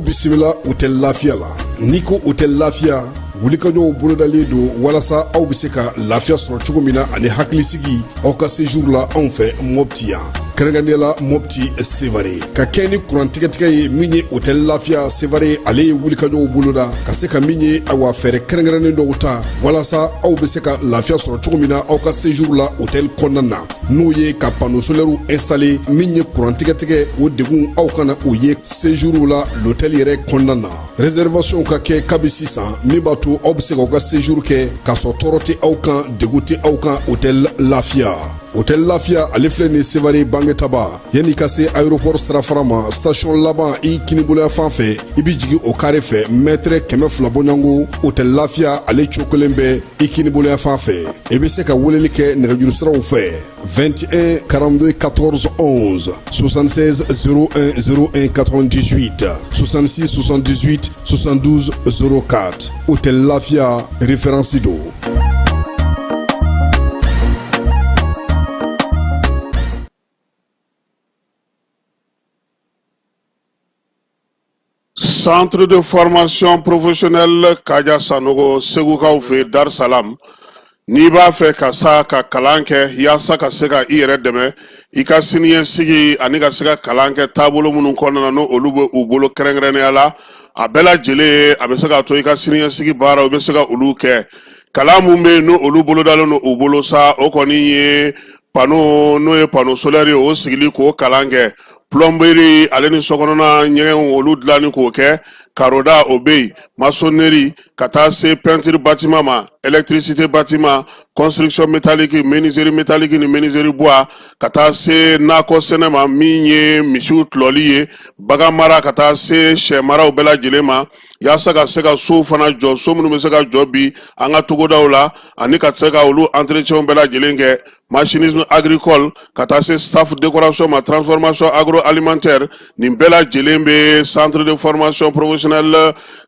bisimila hôtel Lafiya la. N'i ko hôtel Lafiya, wulikajɔw bolodalen don walasa aw bɛ se ka lafiya sɔrɔ cogo min na ani hakilisigi aw ka séjour la anw fɛ Mopti yan. Kɛrɛnkɛrɛnnenya la Mopti Sevare ka kɛ ni kurantigɛtigɛ ye min ye hôtel Lafiya Sevare ale ye wulikajɔw boloda ka se ka min ye awa fɛɛrɛ kɛrɛnkɛrɛnnen dɔw ta walasa aw bɛ se ka lafiya sɔrɔ cogo min na aw ka séjour la hôtel kɔnɔna na n'o ye ka panneau solaire installer min ye kurantigɛtigɛ o degun aw kana o ye séjour la l'hôtel yɛrɛ kɔnɔna na. Réservation ka kɛ kabi sisan min b'a to aw bɛ se k'aw ka séjour kɛ k'a sɔrɔ tɔɔrɔ tɛ aw kan degun tɛ aw kan hôtel Lafiya. Hôtel Lafiya ale filɛ ni Sevare Bangetaba yanni ka se aéroport sirafara ma station laban i kiniboloya fan fɛ i bi jigin o carré fɛ mètre 200 bɔɲɔngo hôtel Lafiya ale cokolen bɛ i kiniboloya fan fɛ i bɛ se ka weleli kɛ nɛgɛjuru siraw fɛ 21 42 14 11 76 01 01 98 66 78 72 04 hôtel Lafiya référence do. Centre de formation professionnelle Kaja Sanogo Segukaw fe Dar Salam n'i b'a fɛ ka sa ka kalan kɛ yaasa ka se ka i yɛrɛ dɛmɛ i ka siniɲɛsigi ani ka se ka kalan kɛ taabolo minnu kɔnɔna na n'o olu bɛ u bolo kɛrɛnkɛrɛnnenya la a bɛɛ lajɛlen a bɛ se ka to i ka siniɲɛsigi baaraw i bɛ se ka olu kɛ kalan mun bɛ yen n'o olu bolodalen don u bolo sa o kɔni ye panneau n'o ye panneau solaire ye o sigili k'o kalan kɛ plomberie ale ni sokɔnɔna ɲɛgɛnw olu dilanni k'o kɛ karoda o bɛ yen maçonnerie ka taa se peinture bâtiment ma électricité bâtiment construction métallique menuiserie métallique ni menuiserie bois ka taa se nakɔ sɛnɛ ma min ye misiw tulɔli ye bagan mara ka taa se sɛ maraw bɛɛ lajɛlen ma yaasa ka se ka sow fana jɔ so minnu bɛ se ka jɔ bi an ka togodaw la ani ka se ka olu entretien bɛɛ lajɛlen kɛ machinisme agricole ka taa se staff décoration ma transformation agroalimentaire nin bɛɛ lajɛlen bɛ centre de formation professionnelle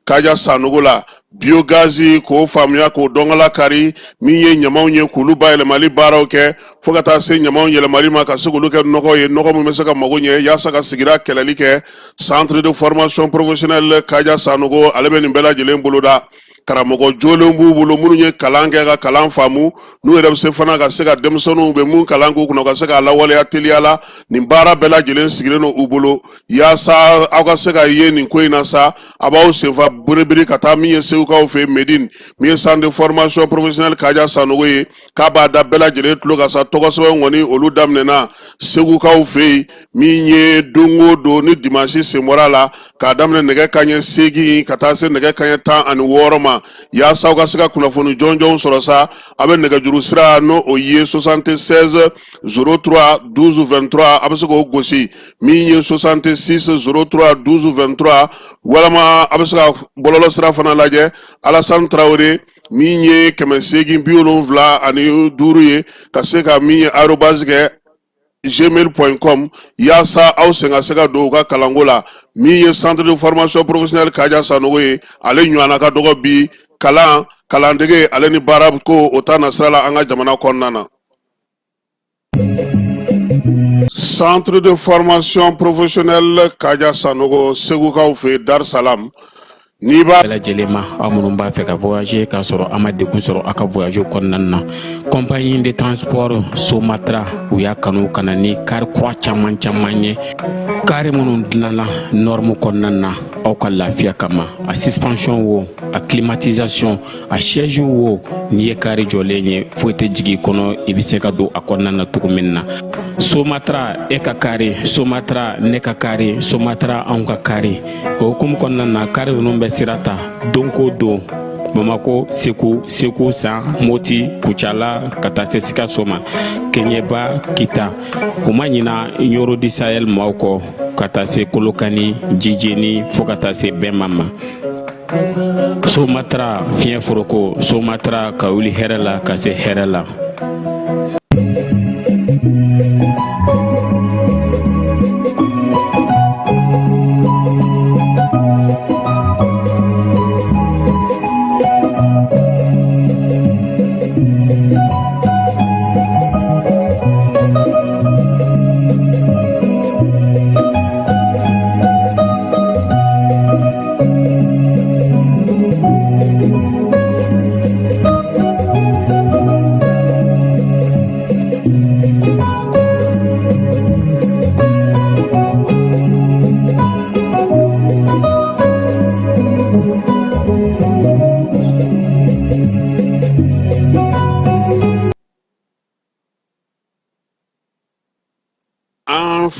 Kaja Sanogo la biogazi k'o faamuya k'o dɔngala kari min ye ɲamaw ye k'olu bayɛlɛmali baaraw kɛ fo ka taa se ɲamaw yɛlɛmali ma ka se k'olu kɛ nɔgɔ ye nɔgɔ min bɛ se ka mago ɲɛ yaasa ka sigida kɛlɛli kɛ centre de formation professionnelle Kaja Sanogo ale bɛ nin bɛɛ lajɛlen boloda karamɔgɔ jolenw b'u bolo minnu ye kalan kɛ ka kalan faamu n'u yɛrɛ bɛ se fana ka se ka denmisɛnninw bɛ mun kalan k'u kunna ka se k'a lawaleya teliya la nin baara bɛɛ lajɛlen sigilen don u bolo yaasa aw ka se ka ye nin ko in na sa a b'aw senfa biribiri ka taa min ye segukaw fɛ Medine min ye centre de formation professionnelle Kaja Sanogo ye k'a b'a da bɛɛ lajɛlen tulo ka sa tɔgɔ sɛbɛn kɔni olu daminɛna segukaw fɛ yen min ye don o don ni dimanche sen bɔra la k'a daminɛ nɛgɛ kanɲɛ 8 ka taa se nɛgɛ kanɲɛ 16 ma yaasa aw ka se ka kunnafoni jɔnjɔnw sɔrɔ sa a bɛ nɛgɛjuru sira n'o o ye 76 03 12 23 a bɛ se k'o gosi min ye 66 03 12 23 walama a bɛ se ka bɔlɔlɔ sira fana lajɛ Alassane Traoré min ye 875 ye ka se ka min ye arobase kɛ gmail.com yaasa aw sen ka se ka don u ka kalanko la min ye centre de formation professionnelle Kaja Sanogo ye ale ɲɔgɔnna ka dɔgɔ bi kalandege ale ni baara ko o ta na sira la an ka jamana kɔnɔna na. Centre de formation professionnelle Kaja Sanogo Segukaw fɛ Dar Salam n'i b'a lajɛlen ma aw minnu b'a fɛ ka voyager k'a sɔrɔ a ma degun sɔrɔ a ka voyage kɔnɔna na compagnie de transport Somatra u y'a kanu ka na ni kari kura caman ye kari minnu dilanna norme kɔnɔna na aw ka lafiya kama a suspension wo a climatisation a siège wo n'i ye kari jɔlen ye foyi tɛ jigin kɔnɔ i bɛ se ka don a kɔnɔna na cogo min na Somatra e ka kari Somatra ne ka kari Somatra anw ka kari o hukumu kɔnɔna na kari ninnu bɛ sirata don ko don Bamako Segu San Moti Kucala ka taa se Sikaso ma Keɲeba Kita o ma ɲina Yoro di Sahel maaw kɔ ka taa se Kolokani Jijeni fo ka taa se Bɛnma ma Somatra fiɲɛ foroko Somatra ka wuli hɛrɛ la ka se hɛrɛ la.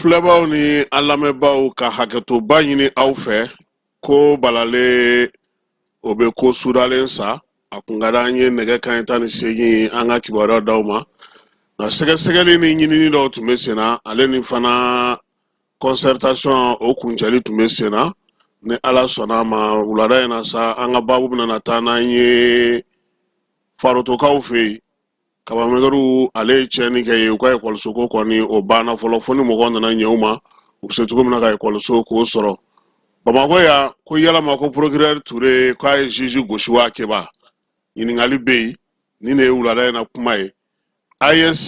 filɛbaw ni an lamɛnbaw ka hakɛtoba ɲini aw fɛ ko balale o bɛ ko sudalen sa a kun ka d'an ye nɛgɛ kanɲɛ 18 an ka kibaruyaw d'aw ma nka sɛgɛsɛgɛli ni ɲinini dɔw tun bɛ sen na ale ni fana concertation o kuncɛli tun bɛ sen na ni ala sɔnna a ma wulada in na sa an ka baabu bɛna taa n'an ye farotokaw fɛ yen kabamɛgɛru ale ye tiɲɛni kɛ ye u ka ekɔliso ko kɔni o banna fɔlɔ fo ni mɔgɔw nana ɲɛ u ma u bɛ se cogo min na ka ekɔliso k'o sɔrɔ bamakɔ yan ko yalama ko procureur Ture k'a ye juge gosi wa kɛba ɲininkali bɛ yen ni ne ye wulada in na kuma ye AES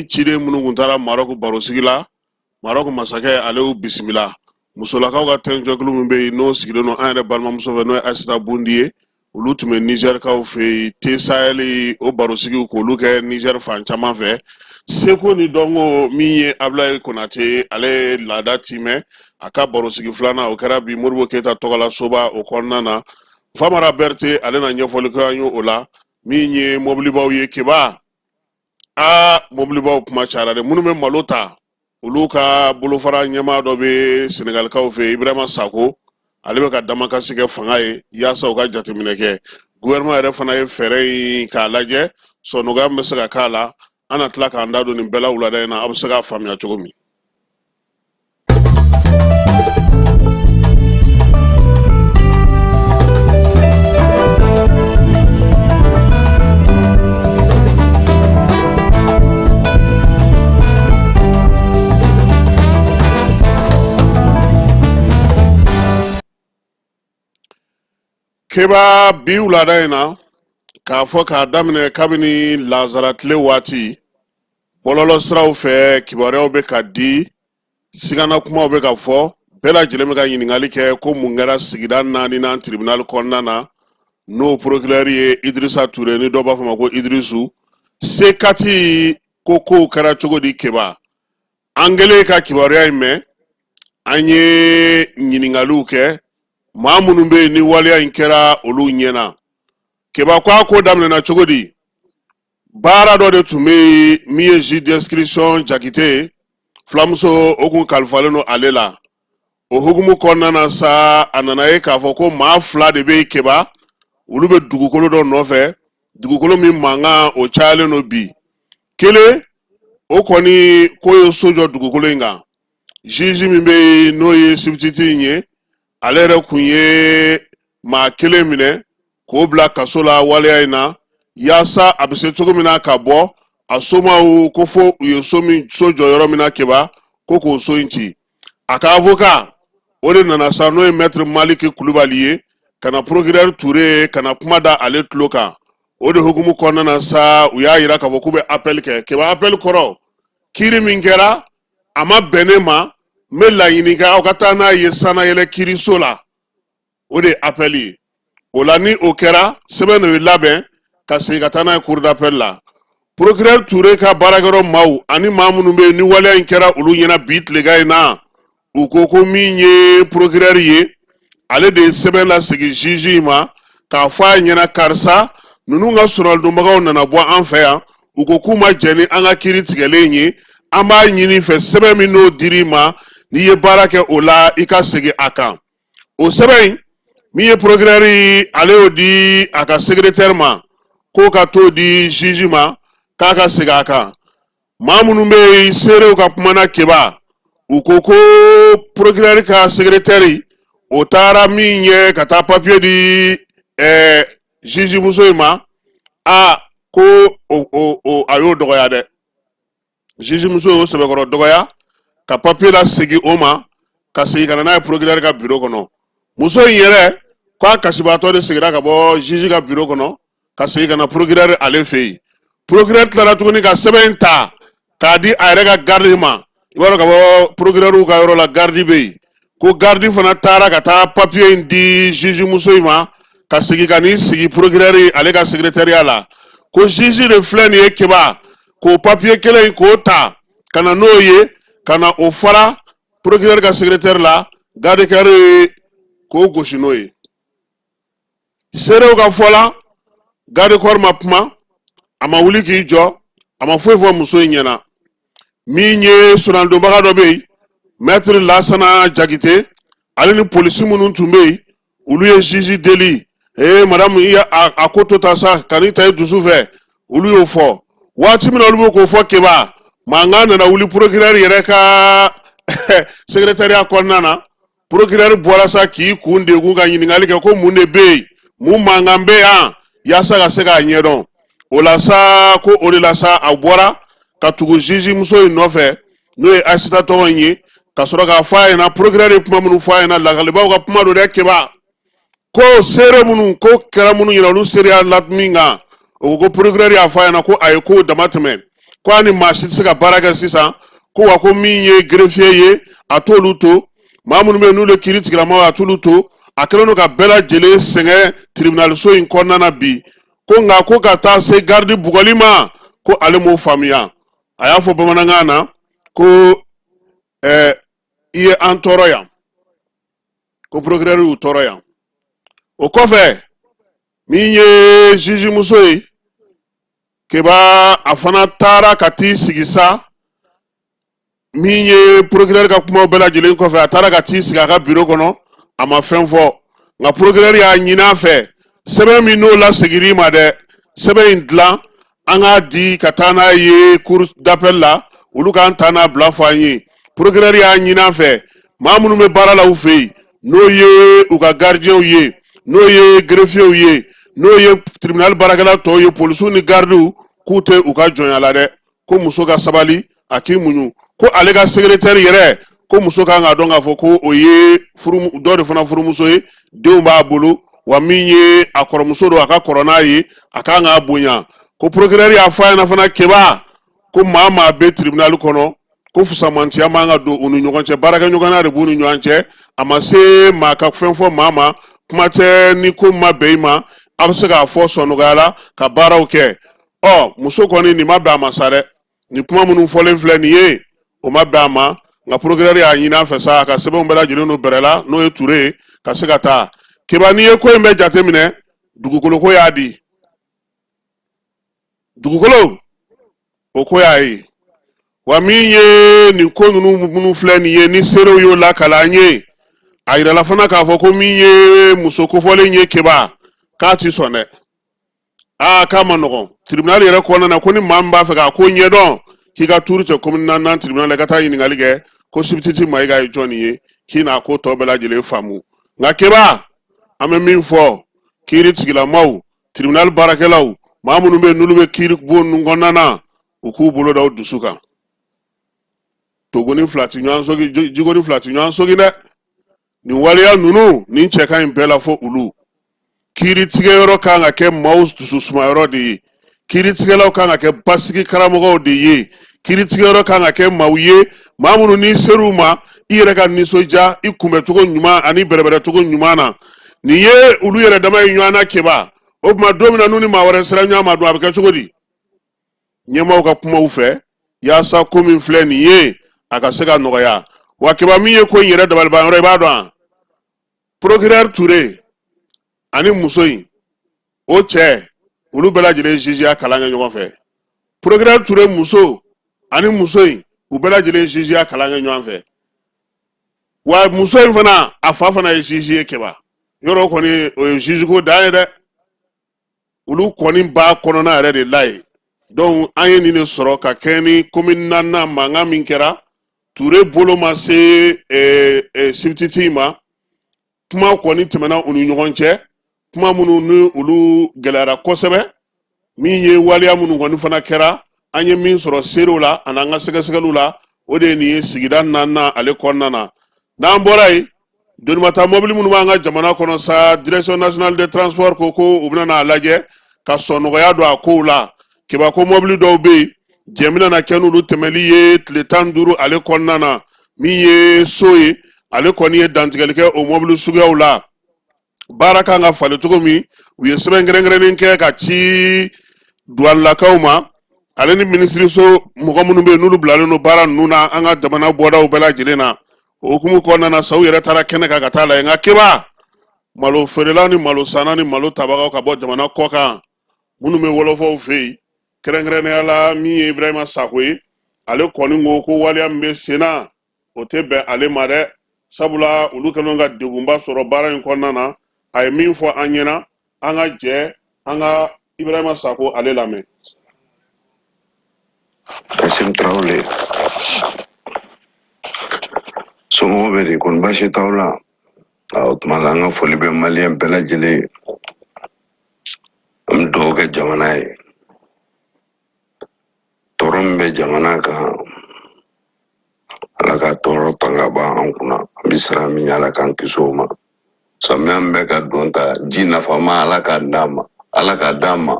ciden minnu kun taara Maroc barosigi la Maroc masakɛ ale y'u bisimila musolakaw ka tɛnjɔkulu min bɛ yen n'o sigilen don an yɛrɛ balimamuso fɛ n'o ye Asita Bundi ye olu tun bɛ Nigerkaw fɛ yen te Sahel o barosigiw k'olu kɛ Niger fan caman fɛ seko ni dɔnko min ye Ablaye Konate ale laada timɛ a ka barosigi filanan o kɛra bi Modibo Keyita tɔgɔla soba o kɔnɔna na Famara Berete ale na ɲɛfɔli kɛ an ye o la min ye mobilibaw ye keba mobilibaw kuma cayara de minnu bɛ malo ta olu ka bolofara ɲɛmaa dɔ bɛ Senegalikaw fɛ Ibrahima Sako ale bɛ ka damakasi kɛ fanga ye yaasa u ka jateminɛ kɛ gouvernement yɛrɛ fana ye fɛɛrɛ in k'a lajɛ sɔnɔgɔya bɛ se ka k'a la an na tila k'an da don nin bɛɛ la wulada in na a bɛ se k'a faamuya cogo min. Keba bi wulada in na k'a fɔ k'a daminɛ kabini Lazara tile waati bɔlɔlɔ siraw fɛ kibaruyaw bɛ ka di sigana kumaw bɛ ka fɔ bɛɛ lajɛlen bɛ ka ɲininkali kɛ ko mun kɛra sigida 4nan tribunal kɔnɔna na n'o procureur ye Idrissa Ture ni dɔw b'a fɔ ma ko Idrisu C4 ko kow kɛra cogo di keba an kɛlen ka kibaruya in mɛn an ye ɲininkaliw kɛ maa minnu bɛ yen ni waleya in kɛra olu ɲɛna keba ko a ko daminɛna cogo di baara dɔ de tun bɛ yen min ye juge d'instruction Jakite filamuso o kun kalifalen don ale la o hukumu kɔnɔna na sa a nana ye k'a fɔ ko maa 2 de bɛ yen keba olu bɛ dugukolo dɔ nɔfɛ dugukolo min mankan o cayalen don bi kelen o kɔni ko ye so jɔ dugukolo in kan juge min bɛ yen n'o ye substitut in ye ale yɛrɛ kun ye maa kelen minɛ k'o bila kaso la waleya in na yaasa a bɛ se cogo min na ka bɔ a somaw ko fo u ye so jɔ yɔrɔ min na keba ko k'o so in ci a ka avocat o de nana sa n'o ye maître Maliki Kulubali ye ka na procureur Ture ka na kuma da ale tulo kan o de hukumu kɔnɔna na sa u y'a yira k'a fɔ k'u bɛ appel kɛ keba appel kɔrɔ kiiri min kɛra a ma bɛn ne ma n bɛ laɲini kɛ aw ka taa n'a ye sanayɛlɛ kiiriso la o de ye appel ye o la ni o kɛra sɛbɛn de bɛ labɛn ka segin ka taa n'a ye cour d'appel la procureur Ture ka baarakɛyɔrɔ maaw ani maa minnu bɛ yen ni waleya in kɛra olu ɲɛna bi tilegan in na u ko ko min ye procureur ye ale de ye sɛbɛn lasegin juge in ma k'a fɔ a ɲɛna karisa ninnu ka sɔrɔdonbagaw nana bɔ an fɛ yan u ko k'u ma jɛn ni an ka kiiri tigɛlen ye an b'a ɲini fɛ sɛbɛn min n'o dir'i ma n'i ye baara kɛ o la i ka segin a kan o sɛbɛn in min ye procureur ale y'o di a ka secrétaire ma k'o ka t'o di juge ma k'a ka segin a kan maa minnu bɛ yen seerew ka kumana keba u ko ko procureur ka secrétaire o taara min ye ka taa papier di juge muso in ma ko a y'o dɔgɔya dɛ juge muso y'o sɛbɛkɔrɔ dɔgɔya ka papier la segin o ma ka segin ka na n'a ye procureur ka bureau kɔnɔ muso in yɛrɛ k'a kasibaatɔ de seginna ka bɔ juge ka bureau kɔnɔ ka segin ka na procureur ale fɛ yen procureur tilara tuguni ka sɛbɛn in ta k'a di a yɛrɛ ka garde ma i b'a dɔn ka bɔ procureur ka yɔrɔ la garde bɛ yen ko garde fana taara ka taa papier in di juge muso in ma ka segin ka n'i sigi procureur ale ka secrétariat la ko juge de filɛ nin ye keba k'o papier kelen in k'o ta ka na n'o ye ka na o fara procureur ka secrétaire la garde kɛra k'o gosi n'o ye seerew ka fɔ la garde corps ma kuma a ma wuli k'i jɔ a ma foyi fɔ muso in ɲɛna min ye surandonbaga dɔ bɛ yen maître Lassana Jakite ale ni polisi minnu tun bɛ yen olu ye juge deli madame i a ko to ta sa kan'i ta i dusu fɛ olu y'o fɔ waati min na olu bɛ k'o fɔ Keba mankan nana wuli procureur yɛrɛ ka secrétariat kɔnɔna na procureur bɔra sa k'i kun degun ka ɲininkali kɛ ko mun de bɛ yen mun mankan bɛ yan yaasa ka se k'a ɲɛdɔn o la sa ko o de la sa a bɔra ka tugu juge muso in nɔfɛ n'o ye Asita tɔgɔ in ye ka sɔrɔ k'a fɔ a ɲɛna procureur ye kuma minnu fɔ a ɲɛna lakalibaw ka kuma don dɛ Keba ko seere minnu ko kɛra minnu ɲɛna olu seereya la min kan o ko procureur y'a fɔ a ɲɛna ko a ye ko dama tɛmɛ ko a ni maa si tɛ se ka baara kɛ sisan ko wa ko min ye greffier ye a t'olu to maa minnu bɛ yen n'olu ye kiiri tigilamaw a t'olu to a kɛlen don ka bɛɛ lajɛlen sɛgɛn tribunal so in kɔnɔna na bi ko nka ko ka taa se garde bugɔli ma ko ale m'o faamuya a y'a fɔ bamanankan na ko i ye an tɔɔrɔ yan ko procureur y'u tɔɔrɔ yan o kɔfɛ min ye juge muso ye Keba a fana taara ka t'i sigi sa min ye procureur ka kumaw bɛɛ lajɛlen kɔfɛ a taara ka t'i sigi a ka bureau kɔnɔ a ma fɛn fɔ nka procureur y'a ɲini a fɛ sɛbɛn min n'o lasegir'i ma dɛ sɛbɛn in dilan an k'a di ka taa n'a ye cour d'appel la olu k'an ta n'a bila fɔ an ye procureur y'a ɲini a fɛ maa minnu bɛ baara la u fɛ yen n'o ye u ka gardien ye n'o ye greffier ye n'o ye tribunal baarakɛla tɔw ye polisiw ni gardiw k'u tɛ u ka jɔnya la dɛ ko muso ka sabali a k'i muɲu ko ale ka secrétaire yɛrɛ ko muso kan ka dɔn k'a fɔ ko o ye dɔ de fana furumuso ye denw b'a bolo wa min ye a kɔrɔmuso don a ka kɔrɔ n'a ye a kan k'a bonya ko procureur y'a fɔ a ɲɛna fana Keba ko maa maa bɛ tribunal kɔnɔ ko fusamantiya man ka don u ni ɲɔgɔn cɛ baarakɛɲɔgɔnya de b'u ni ɲɔgɔn cɛ a ma se maa ka fɛn fɔ maa ma kuma tɛ ni ko ma bɛn i ma a bɛ se k'a fɔ sɔnɔgɔya la ka baaraw kɛ muso kɔni nin ma bɛn a ma sa dɛ ni kuma minnu fɔlen filɛ nin ye o ma bɛn a ma nka procureur y'a ɲini a fɛ sa ka sɛbɛnw bɛɛ lajɛlen don bɛrɛ la n'o ye Ture ye ka se ka taa Keba n'i ye ko in bɛɛ jateminɛ dugukolo ko y'a di dugukolo o ko y'a ye wa min ye nin ko ninnu minnu filɛ nin ye ni seerew y'o lakala an ye a yirala fana k'a fɔ ko min ye muso kofɔlen ye Keba k'a ti sɔn dɛ k'a ma nɔgɔn tribunal yɛrɛ kɔnɔna na ko ni maa min b'a fɛ k'a ko ɲɛdɔn k'i ka tuuru cɛ commune naaninan tribunal la ka taa ɲininkali kɛ ko Sibititi Mayiga ye jɔn ye k'i n'a ko tɔ bɛɛ lajɛlen faamu nka Keba an bɛ min fɔ kiiri tigilamaw tribunal baarakɛlaw maa minnu bɛ yen n'olu bɛ kiiri bon ninnu kɔnɔna na u k'u bolo da u dusu kan togoni fila ti ɲɔgɔn sogi jigoni fila ti ɲɔgɔn sogi dɛ nin waleya ninnu nin cɛ ka ɲi bɛɛ la fɔ olu kiiri tigɛyɔrɔ kan ka kɛ maaw dusu sumayɔrɔ de ye kiiri tigɛlaw kan ka kɛ basigi karamɔgɔw de ye kiiri tigɛyɔrɔ kan ka kɛ maaw ye maa minnu n'i ser'u ma i yɛrɛ ka nisɔndiya i kunbɛcogo ɲuman ani bɛrɛbɛrɛcogo ɲuman na nin ye olu yɛrɛ dama ye ɲɔgɔn na Keba o tuma don min na n'u ni maa wɛrɛ sera ɲɔgɔn ma don a bɛ kɛ cogo di ɲɛmaaw ka kumaw fɛ yaasa ko min filɛ nin ye a ka se ka nɔgɔya wa Keba min ye ko in yɛrɛ dabaliban yɔrɔ i b'a dɔn procureur Ture ani muso in o cɛ olu bɛɛ lajɛlen jugeya kalan kɛ ɲɔgɔn fɛ procureur Ture muso ani muso in u bɛɛ lajɛlen jugeya kalan kɛ ɲɔgɔn fɛ wa muso in fana a fa fana ye juge ye Keba yɔrɔ kɔni o ye juge ko dan ye dɛ olu kɔni b'a kɔnɔna yɛrɛ de la ye donc an ye nin de sɔrɔ ka kɛ ni commune naaninan mankan min kɛra Ture bolo ma se Sibititi ma kuma kɔni tɛmɛna u ni ɲɔgɔn cɛ kuma minnu ni olu gɛlɛyara kosɛbɛ min ye waleya minnu kɔni fana kɛra an ye min sɔrɔ seerew la ani an ka sɛgɛsɛgɛliw la o de ye nin ye sigida naaninan ale kɔnɔna na n'an bɔra yen donimata mobili minnu b'an ka jamana kɔnɔ sa direction nationale de transport ko u bɛna n'a lajɛ ka sɔnɔgɔya don a kow la Keba ko mobili dɔw bɛ yen jɛmina na kɛ n'olu tɛmɛli ye tile 15 ale kɔnɔna na min ye so ye ale kɔni ye dantigɛli kɛ o mobili suguyaw la baara kan ka falen cogo min u ye sɛbɛn kɛrɛnkɛrɛnnen kɛ ka ci douanelakaw ma ale ni ministiriso mɔgɔ minnu bɛ yen n'olu bilalen don baara ninnu na an ka jamana bɔdaw bɛɛ lajɛlen na o hukumu kɔnɔna na sa u yɛrɛ taara kɛnɛ kan ka taa lajɛ nka Keba malo feerelaw ni malo sanna ni malo tabagaw ka bɔ jamana kɔ kan minnu bɛ wɔlɔfɔw fɛ yen kɛrɛnkɛrɛnnenya la min ye Ibrahima Sako ye ale kɔni ko ko waleya min bɛ sen na o tɛ bɛn ale ma dɛ sabula olu kɛlen ka degunba sɔrɔ baara in kɔnɔna na a ye min fɔ an ɲɛna an ka jɛ an ka Ibrahima Sako ale lamɛn. Kasim Traoré somɔgɔw bɛ di kɔni baasi t'aw la o tuma la an ka foli bɛ maliyɛn bɛɛ lajɛlen an bɛ dugawu kɛ jamana ye tɔɔrɔ min bɛ jamana kan ala ka tɔɔrɔ ta ka ban an kunna an bɛ siran min ɲɛ ala k'an kisi o ma samiya min bɛ ka don ta ji nafama ala k'a d'an ma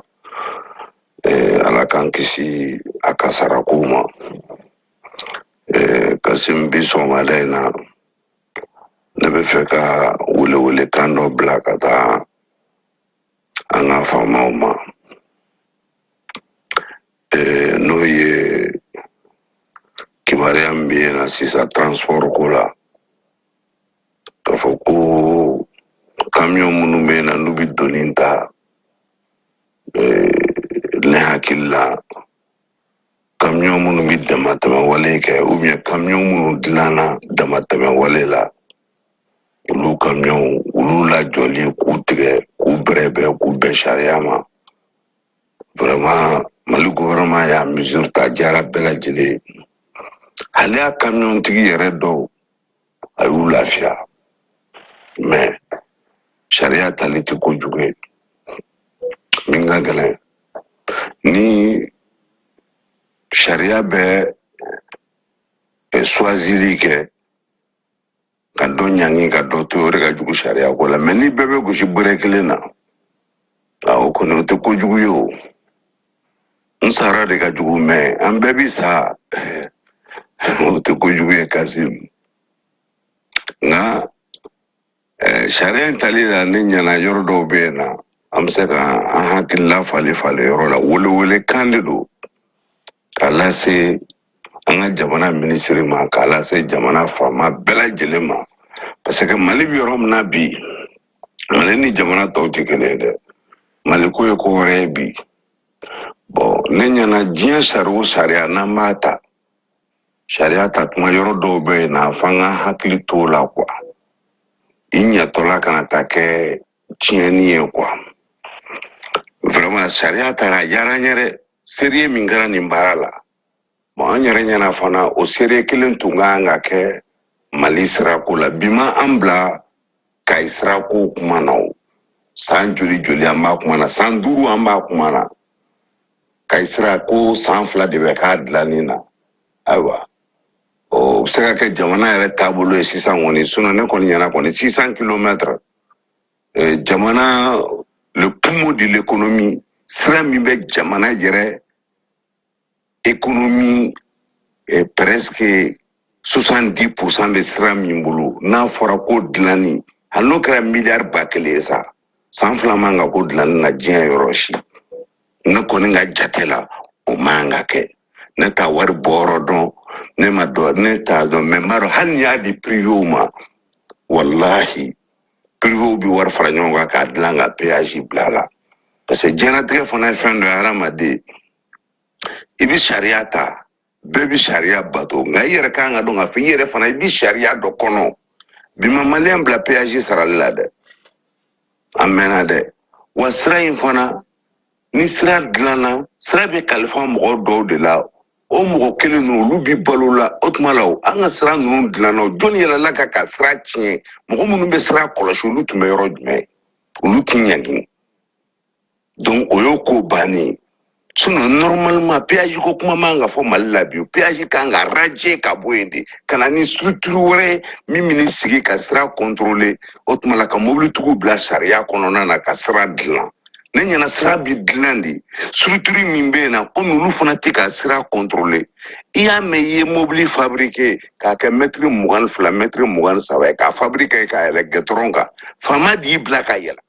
ala k'an kisi a kasara kow ma Kasim bi sɔgɔmada in na ne bɛ fɛ ka wele kan dɔ bila ka taa an ka faamaw ma n'o ye kibaruya min bɛ yen na sisan transport ko la k'a fɔ ko camion minnu bɛ yen na n'u bɛ donni ta ne hakili la camion minnu bɛ damatɛmɛ wale kɛ ou bien camion minnu dilanna damatɛmɛ wale la olu camion olu lajɔli k'u tigɛ k'u bɛrɛbɛn k'u bɛn sariya ma vraiment Mali gouvernement y'a mesure ta diyara bɛɛ lajɛlen hali a camion tigi yɛrɛ dɔw a y'u lafiya mais sariya tali tɛ kojugu ye min ka gɛlɛn ni sariya bɛ choisir kɛ ka dɔ ɲangi ka dɔ to o de ka jugu sariya ko la mais ni bɛɛ bɛ gosi bere kelen na o kɔni o tɛ kojugu ye o n sara de ka jugu mais an bɛɛ bi sa o tɛ kojugu ye Kasim nka sariya in tali la ne ɲɛna yɔrɔ dɔw bɛ yen na an bɛ se ka an hakilila falen yɔrɔ la wele kan de don k'a lase an ka jamana minisiri ma k'a lase jamana faama bɛɛ lajɛlen ma parce que Mali bɛ yɔrɔ min na bi Mali ni jamana tɔw tɛ kelen ye dɛ Mali ko ye ko wɛrɛ ye bi bon ne ɲɛna diɲɛ sariya o sariya n'an b'a ta sariya ta tuma yɔrɔ dɔw bɛ yen na f'an ka hakili to o la quoi i ɲɛtɔla kana taa kɛ tiɲɛni ye quoi vraiment sariya ta a diyara n ye dɛ seere min kɛra nin baara la bon an yɛrɛ ɲɛna fana o seere kelen tun kan ka kɛ Mali sirako la bi ma an bila Kayi sirako kuma na o san joli an b'a kuma na san 5 an b'a kuma na Kayi sirako san 2 de bɛ k'a dilanni na ayiwa o bɛ se ka kɛ jamana yɛrɛ taabolo ye sisan kɔni sinon ne kɔni ɲɛna kɔni 600 kilomètres jamana le poumon de l'économie sira min bɛ jamana yɛrɛ économie presque 70% bɛ sira min bolo n'a fɔra ko dilanni hali n'o kɛra miliyari 1000 ye sa san 2 man ka ko dilanni na diɲɛ yɔrɔ si ne kɔni ka jate la o man ka kɛ ne t'a wari bɔyɔrɔ dɔn ne ma dɔn ne t'a dɔn mais n b'a dɔn hali n'i y'a di privéw ma walahi privéw bɛ wari fara ɲɔgɔn kan k'a dilan ka péage bila la parce que diɲɛlatigɛ fana ye fɛn dɔ ye hadamaden i bɛ sariya ta bɛɛ bɛ sariya bato nka i yɛrɛ kan ka dɔn k'a fɔ i yɛrɛ fana i bɛ sariya dɔ kɔnɔ bi ma maliyɛn bila péage sarali la dɛ a mɛnna dɛ wa sira in fana ni sira dilanna sira bɛ kalifa mɔgɔ dɔw de la o mɔgɔ kelen ninnu olu bi balo la o tuma la an ka sira ninnu dilanna jɔnni yɛlɛla ka sira tiɲɛ mɔgɔ minnu bɛ sira kɔlɔsi olu tun bɛ yɔrɔ jumɛn olu ti ɲangi donc o y'o ko bannen sinon normalement péage ko kuma man ka fɔ Mali la bi péage kan ka radier ka bɔ yen de ka na ni structure wɛrɛ min bɛ sigi ka sira contrôler o tuma la ka mobilitigiw bila sariya kɔnɔna na ka sira dilan ne ɲɛna sira bɛ dilan de structure min bɛ yen na komi olu fana tɛ ka sira contrôler i y'a mɛn i ye mobili fabriquer k'a kɛ mètre 22 mètre 23 ye k'a fabriquer k'a yɛlɛ gɛtɔrɔn kan faama de y'i bila ka yɛlɛ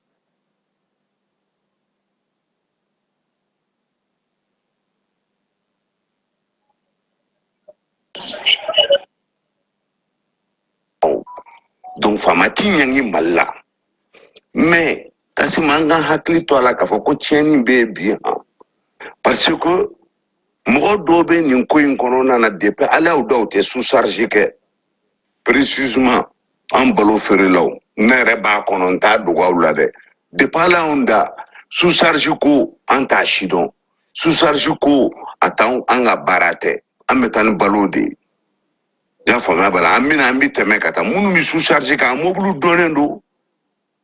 donc faama ti ɲangi Mali la mais Kasim an ka hakili to a la k'a fɔ ko tiɲɛni bɛ yen bi parce que mɔgɔ dɔw bɛ nin ko in kɔnɔna na depuis ala y'u dɔw tɛ sous charge kɛ précisément en balo feerelaw ne yɛrɛ b'a kɔnɔ n t'a dogow la dɛ depuis ala anw da sous-charge ko an t'a si dɔn sous-charge ko a t'an ka baara tɛ an bɛ taa ni balo de ye i y'a faamuya bala an bɛna an bɛ tɛmɛ ka taa minnu bɛ sous-charge kan a mobili dɔnnen don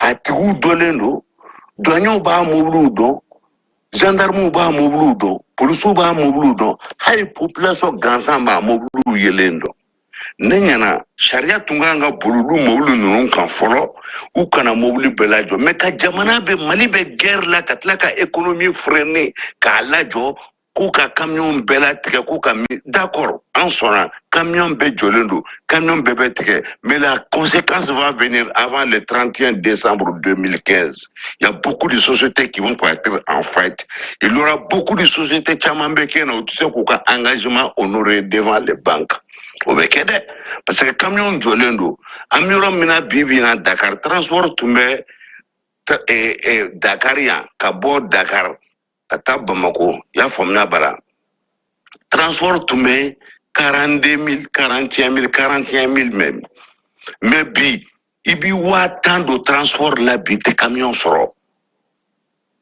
a tigiw dɔnnen don douaniers b'a mobiliw dɔn gendarmes b'a mobiliw dɔn policiers b'a mobiliw dɔn hali population gansan b'a mobiliw yelen dɔn ne ɲɛna sariya tun kan ka boli olu mobili ninnu kan fɔlɔ u kana mobili bɛɛ lajɔ mais ka jamana bɛ mali bɛ guerre la ka tila ka économie freiner k'a lajɔ k'u ka camion bɛɛ latigɛ k'u ka d'accord an sɔnna camion bɛɛ jɔlen don camion bɛɛ bɛ tigɛ mais la conséquence va venir avant le 31 décembre 2015 il y a beaucoup de sociétés qui vont partir en faillite il y aura beaucoup de sociétés caman bɛ kɛ na u tɛ se k'u ka engagement honorer devant les banques o bɛ kɛ dɛ parce que camion jɔlen don an bɛ yɔrɔ min na bi bi in na Dakar transport tun bɛ Dakar yan ka bɔ Dakar ka taa Bamako i y'a faamuya bara transport tun bɛ 42 000 41 000 même mais bi i b'i 1000 don transport la bi tɛ camion sɔrɔ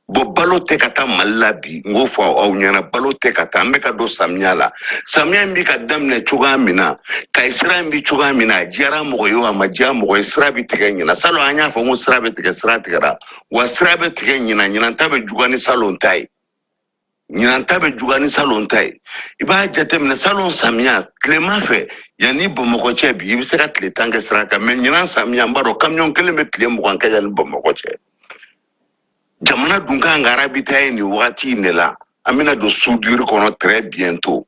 bon balo tɛ ka taa Mali la bi n k'o fɔ aw ɲɛna balo tɛ ka taa an bɛ ka don samiya la samiya in bɛ ka daminɛ cogoya min na Kayi sira in bɛ cogoya min na a diyara mɔgɔ ye o a ma diya mɔgɔ ye sira bɛ tigɛ ɲina salon an y'a fɔ n ko sira bɛ tigɛ sira tigɛra wa sira bɛ tigɛ ɲina ta bɛ juguya ni salon ta ye ɲinan ta bɛ juguya ni salon ta ye i b'a jateminɛ salon samiya tilema fɛ yanni Bamakɔ cɛ bi i bɛ se ka tile 10 kɛ sira kan mais ɲinan samiya n b'a dɔn camion kelen bɛ tile 20 kɛ yanni Bamakɔ cɛ jamana dun kan ka ravitailler nin wagati in de la an bɛna don soudure kɔnɔ très bientôt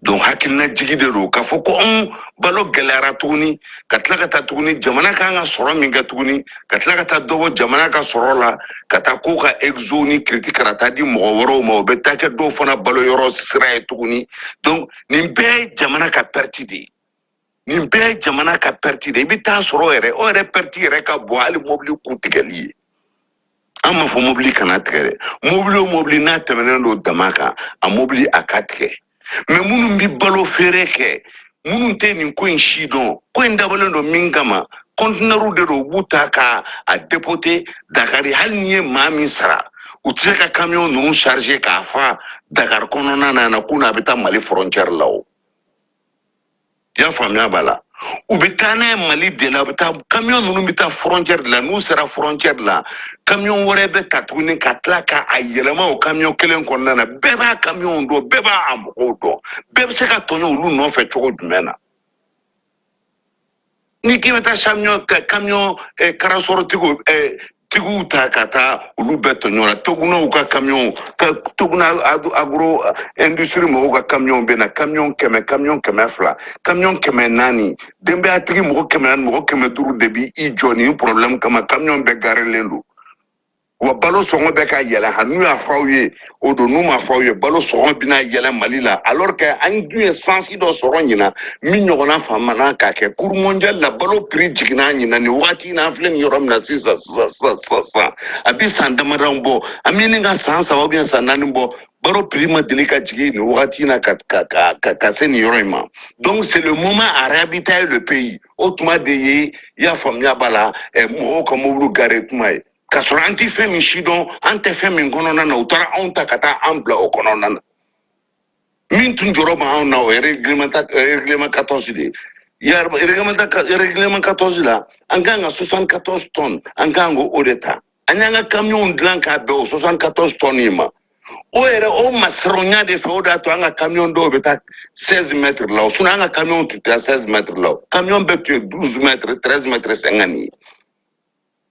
donc hakilina jigi de don k'a fɔ ko balo gɛlɛyara tuguni ka tila ka taa tuguni jamana kan ka sɔrɔ min kɛ tuguni ka tila ka taa dɔ bɔ jamana ka sɔrɔ la ka taa ko ka exo ni crédit ka taa di mɔgɔ wɛrɛw ma o bɛ taa kɛ dɔw fana balo yɔrɔ sira ye tuguni donc nin bɛɛ ye jamana ka perte de ye nin bɛɛ ye jamana ka perte de ye i bɛ taa sɔrɔ yɛrɛ o yɛrɛ perte yɛrɛ ka bon hali mobili kun tigɛli ye an ma fɔ mobili kana tigɛ dɛ mobili o mobili n'a tɛmɛnen don dama kan a mobili a ka tigɛ mais minnu bɛ balo feere kɛ minnu tɛ nin ko in si dɔn ko in dabɔlen don min kama conteneurs de don u b'u ta ka a dépoter Dakar hali n'i ye maa min sara u tɛ se ka camion ninnu charger k'a fa Dakar kɔnɔna na k'u n'a bɛ taa Mali frontière la o i y'a faamuya b'a la u bɛ taa n'a ye Mali de la u bɛ taa camion ninnu bɛ taa frontière de la n'u sera frontière la camion wɛrɛ bɛ ta tuguni ka tila ka a yɛlɛma o camion kelen kɔnɔna na bɛɛ b'a camion dɔn bɛɛ b'a mɔgɔw dɔn bɛɛ bɛ se ka tɔɲɔ olu nɔfɛ cogo jumɛn na ni k'i bɛ taa camion karasɔrɔtigiw tigiw ta ka taa olu bɛɛ tɔɲɔ la Togunaw ka camion Toguna agro industrie mɔgɔw ka camion bɛ na camion 100 camion 200 camion 400 denbayatigi mɔgɔ 400 mɔgɔ 500 de bi i jɔ nin problème kama camion bɛɛ garelen don wa balo sɔngɔ bɛ ka yɛlɛ ha n'u y'a fɔ aw ye o don n'u ma fɔ aw ye balo sɔngɔ bɛna yɛlɛ Mali la alors que an dun ye sansi dɔ sɔrɔ ɲina min ɲɔgɔnna faamana k'a kɛ cours mondial la balo prix jiginna ɲina nin wagati in na an filɛ nin yɔrɔ min na sisan a bɛ san damadɔ bɔ an bɛ nin ka san 3 ou bien san 4 bɔ balo prix ma deli ka jigin nin wagati in na ka se nin yɔrɔ in ma donc c'est le moment à ravitailler le pays o tuma de ye i y'a faamuya b'a la mɔgɔw ka mobili gare tuma ye k'a sɔrɔ an tɛ fɛn min si dɔn an tɛ fɛn min kɔnɔna na u taara anw ta ka taa an bila o kɔnɔna na min tun jɔrɔ b'anw na o ye règlement 14 de ye règlement 14 la an kan ka 74 tonnes an kan k'o de ta an y'an ka camion dilan k'a bɛn o 74 tonnes in ma o yɛrɛ o masɔrɔnya de fɛ o de y'a to an ka camion dɔw bɛ taa 16 mètres la o sinon an ka camion tun tɛ 16 mètres la o camion bɛɛ tun ye 12 mètres 13 mètres 50 ye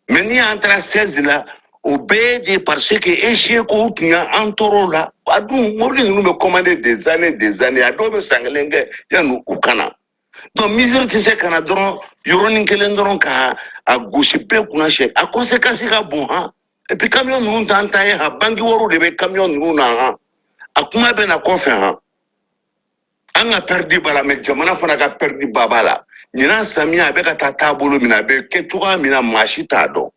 mais ni an taara 16 la o bɛɛ de parce que échec kow tun y'an tɔɔrɔ la a dun mobili ninnu bɛ commander des années a dɔw bɛ san kelen kɛ yanni u kana donc misiri tɛ se ka na dɔrɔn yɔrɔnin kelen dɔrɔn ka a gosi bɛɛ kunna siɲɛ a conséquence ka bon han et puis camion ninnu t'an ta ye han banque wariw de bɛ camion ninnu na han a kuma bɛ na kɔfɛ han an ka perdi b'a la mais jamana fana ka perdi ba b'a la ɲinan samiya a bɛ ka taa taabolo min na a bɛ kɛ cogoya min na maa si t'a dɔn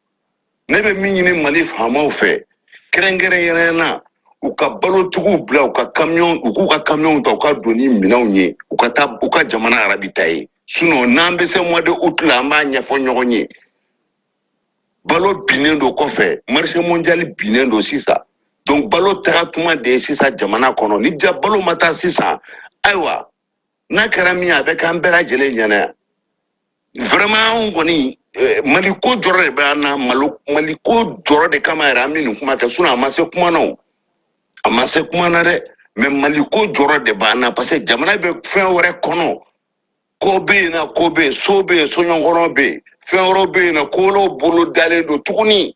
ne bɛ min ɲini Mali faamaw fɛ kɛrɛnkɛrɛnnenya na u ka balotigiw bila u k'u ka camion ta u ka don ni minɛnw ye u ka jamana ravitailler Sinon, n'ambe se mois de août la ma ɲɛfɔ ɲɔgɔn ye. Balo binnen do kɔfɛ, marché mondial binnen do sisan. Donc balo taga tuma de sisan jamana kɔnɔ. Ni ja balo ma taa sisan, ayiwa, n'a kɛra min a bɛ k'an bɛɛ lajɛlen ɲɛna. Vraiment anw kɔni Mali ko jɔrɔ de bɛ an na, Mali ko jɔrɔ de kama yɛrɛ an bɛ nin kuma kɛ. Sinon a ma se kuma na o. A ma se kuma na dɛ. Mais Mali ko jɔrɔ de b'an na parce que jamana bɛ fɛn wɛrɛ kɔnɔ. Ko bɛ yen na, ko bɛ yen, so bɛ yen, soɲɔgɔnkɔrɔ bɛ yen, fɛn wɛrɛw bɛ yen na, ko wɛrɛw bolo dalen don tuguni.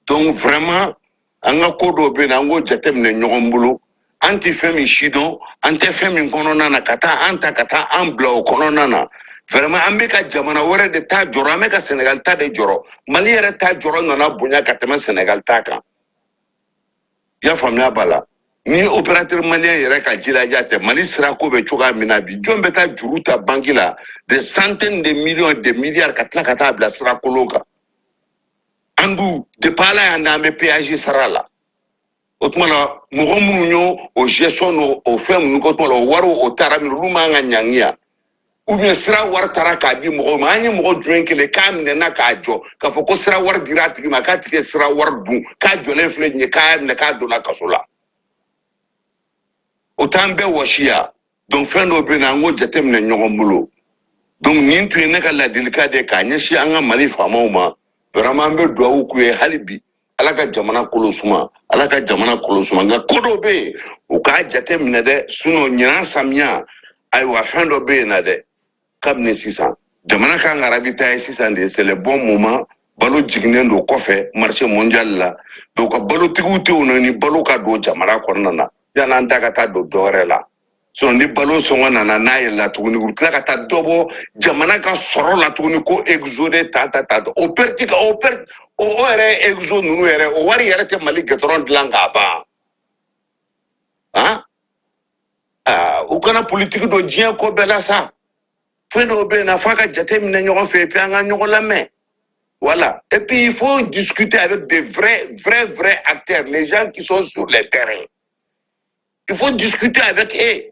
Donc vraiment an ka ko dɔw bɛ yen na an k'o jateminɛ ɲɔgɔn bolo. An tɛ fɛn min si dɔn, an tɛ fɛn min kɔnɔna na ka taa an ta ka taa an bila o kɔnɔna na. Vraiment an bɛ ka jamana wɛrɛ de ta jɔrɔ, an bɛ ka Sénégal ta de jɔrɔ. Mali yɛrɛ ta jɔrɔ nana bonya ka tɛmɛ Sénégal ta kan. I y'a faamuya b'a la. Ni opérateur malien yɛrɛ ka jilaja tɛ Mali sirako bɛ cogoya min na bi jɔn bɛ taa juru ta banque la des centaines de millions de milliards ka tila ka taa bila sirakolon kan. An dun depuis Ala y'an da an bɛ péage sara la. O tuma na mɔgɔ minnu y'o o gestion n'o o fɛn minnu kɛ o tuma na o wariw o taara min olu man ka ɲangi yan. Ou bien sira wari taara k'a di mɔgɔw ma an ye mɔgɔ jumɛn kelen k'a minɛna k'a jɔ k'a fɔ ko sira wari dira a tigi ma k'a tigi ye sira wari dun k'a jɔlen filɛ nin ye k'a minɛ k'a donna kaso la. O t'an bɛɛ wɔsi ya. Donc fɛn dɔw bɛ yen an k'o jateminɛ ɲɔgɔn bolo. Donc nin tun ye ne ka ladilikan de k'a ɲɛsin an ka Mali faamaw ma. Vraiment an bɛ dugawu k'u ye hali bi Ala ka jamana kolo suma, Ala ka jamana kolo suma. Nka ko dɔw bɛ yen u k'a jateminɛ dɛ sinon ɲinan samiya ayiwa fɛn dɔ bɛ yen na dɛ kabini sisan jamana kan ka arabita ye sisan de c'est le bon moment balo jiginnen don kɔfɛ marché mondial la donc ka balotigiw tɛ u ni balo ka don jamana kɔnɔna na yan'an ta ka taa don dɔwɛrɛ la sinon ni balo sɔngɔ nana n'a yɛlɛla tuguni u tila ka taa dɔ bɔ jamana ka sɔrɔ la tuguni ko exode ta o perte o yɛrɛ exo ninnu yɛrɛ o wari yɛrɛ tɛ Mali gɛtɔrɔn dilan k'a ban u kana politique don diɲɛ ko bɛɛ la sa fɛn dɔw bɛ yen na f'a ka jateminɛ ɲɔgɔn fɛ et puis an ka ɲɔgɔn lamɛn. Voilà. Et puis il faut discuter avec des vrais acteurs, les gens qui sont sur le terrain. Il faut discuter avec eux.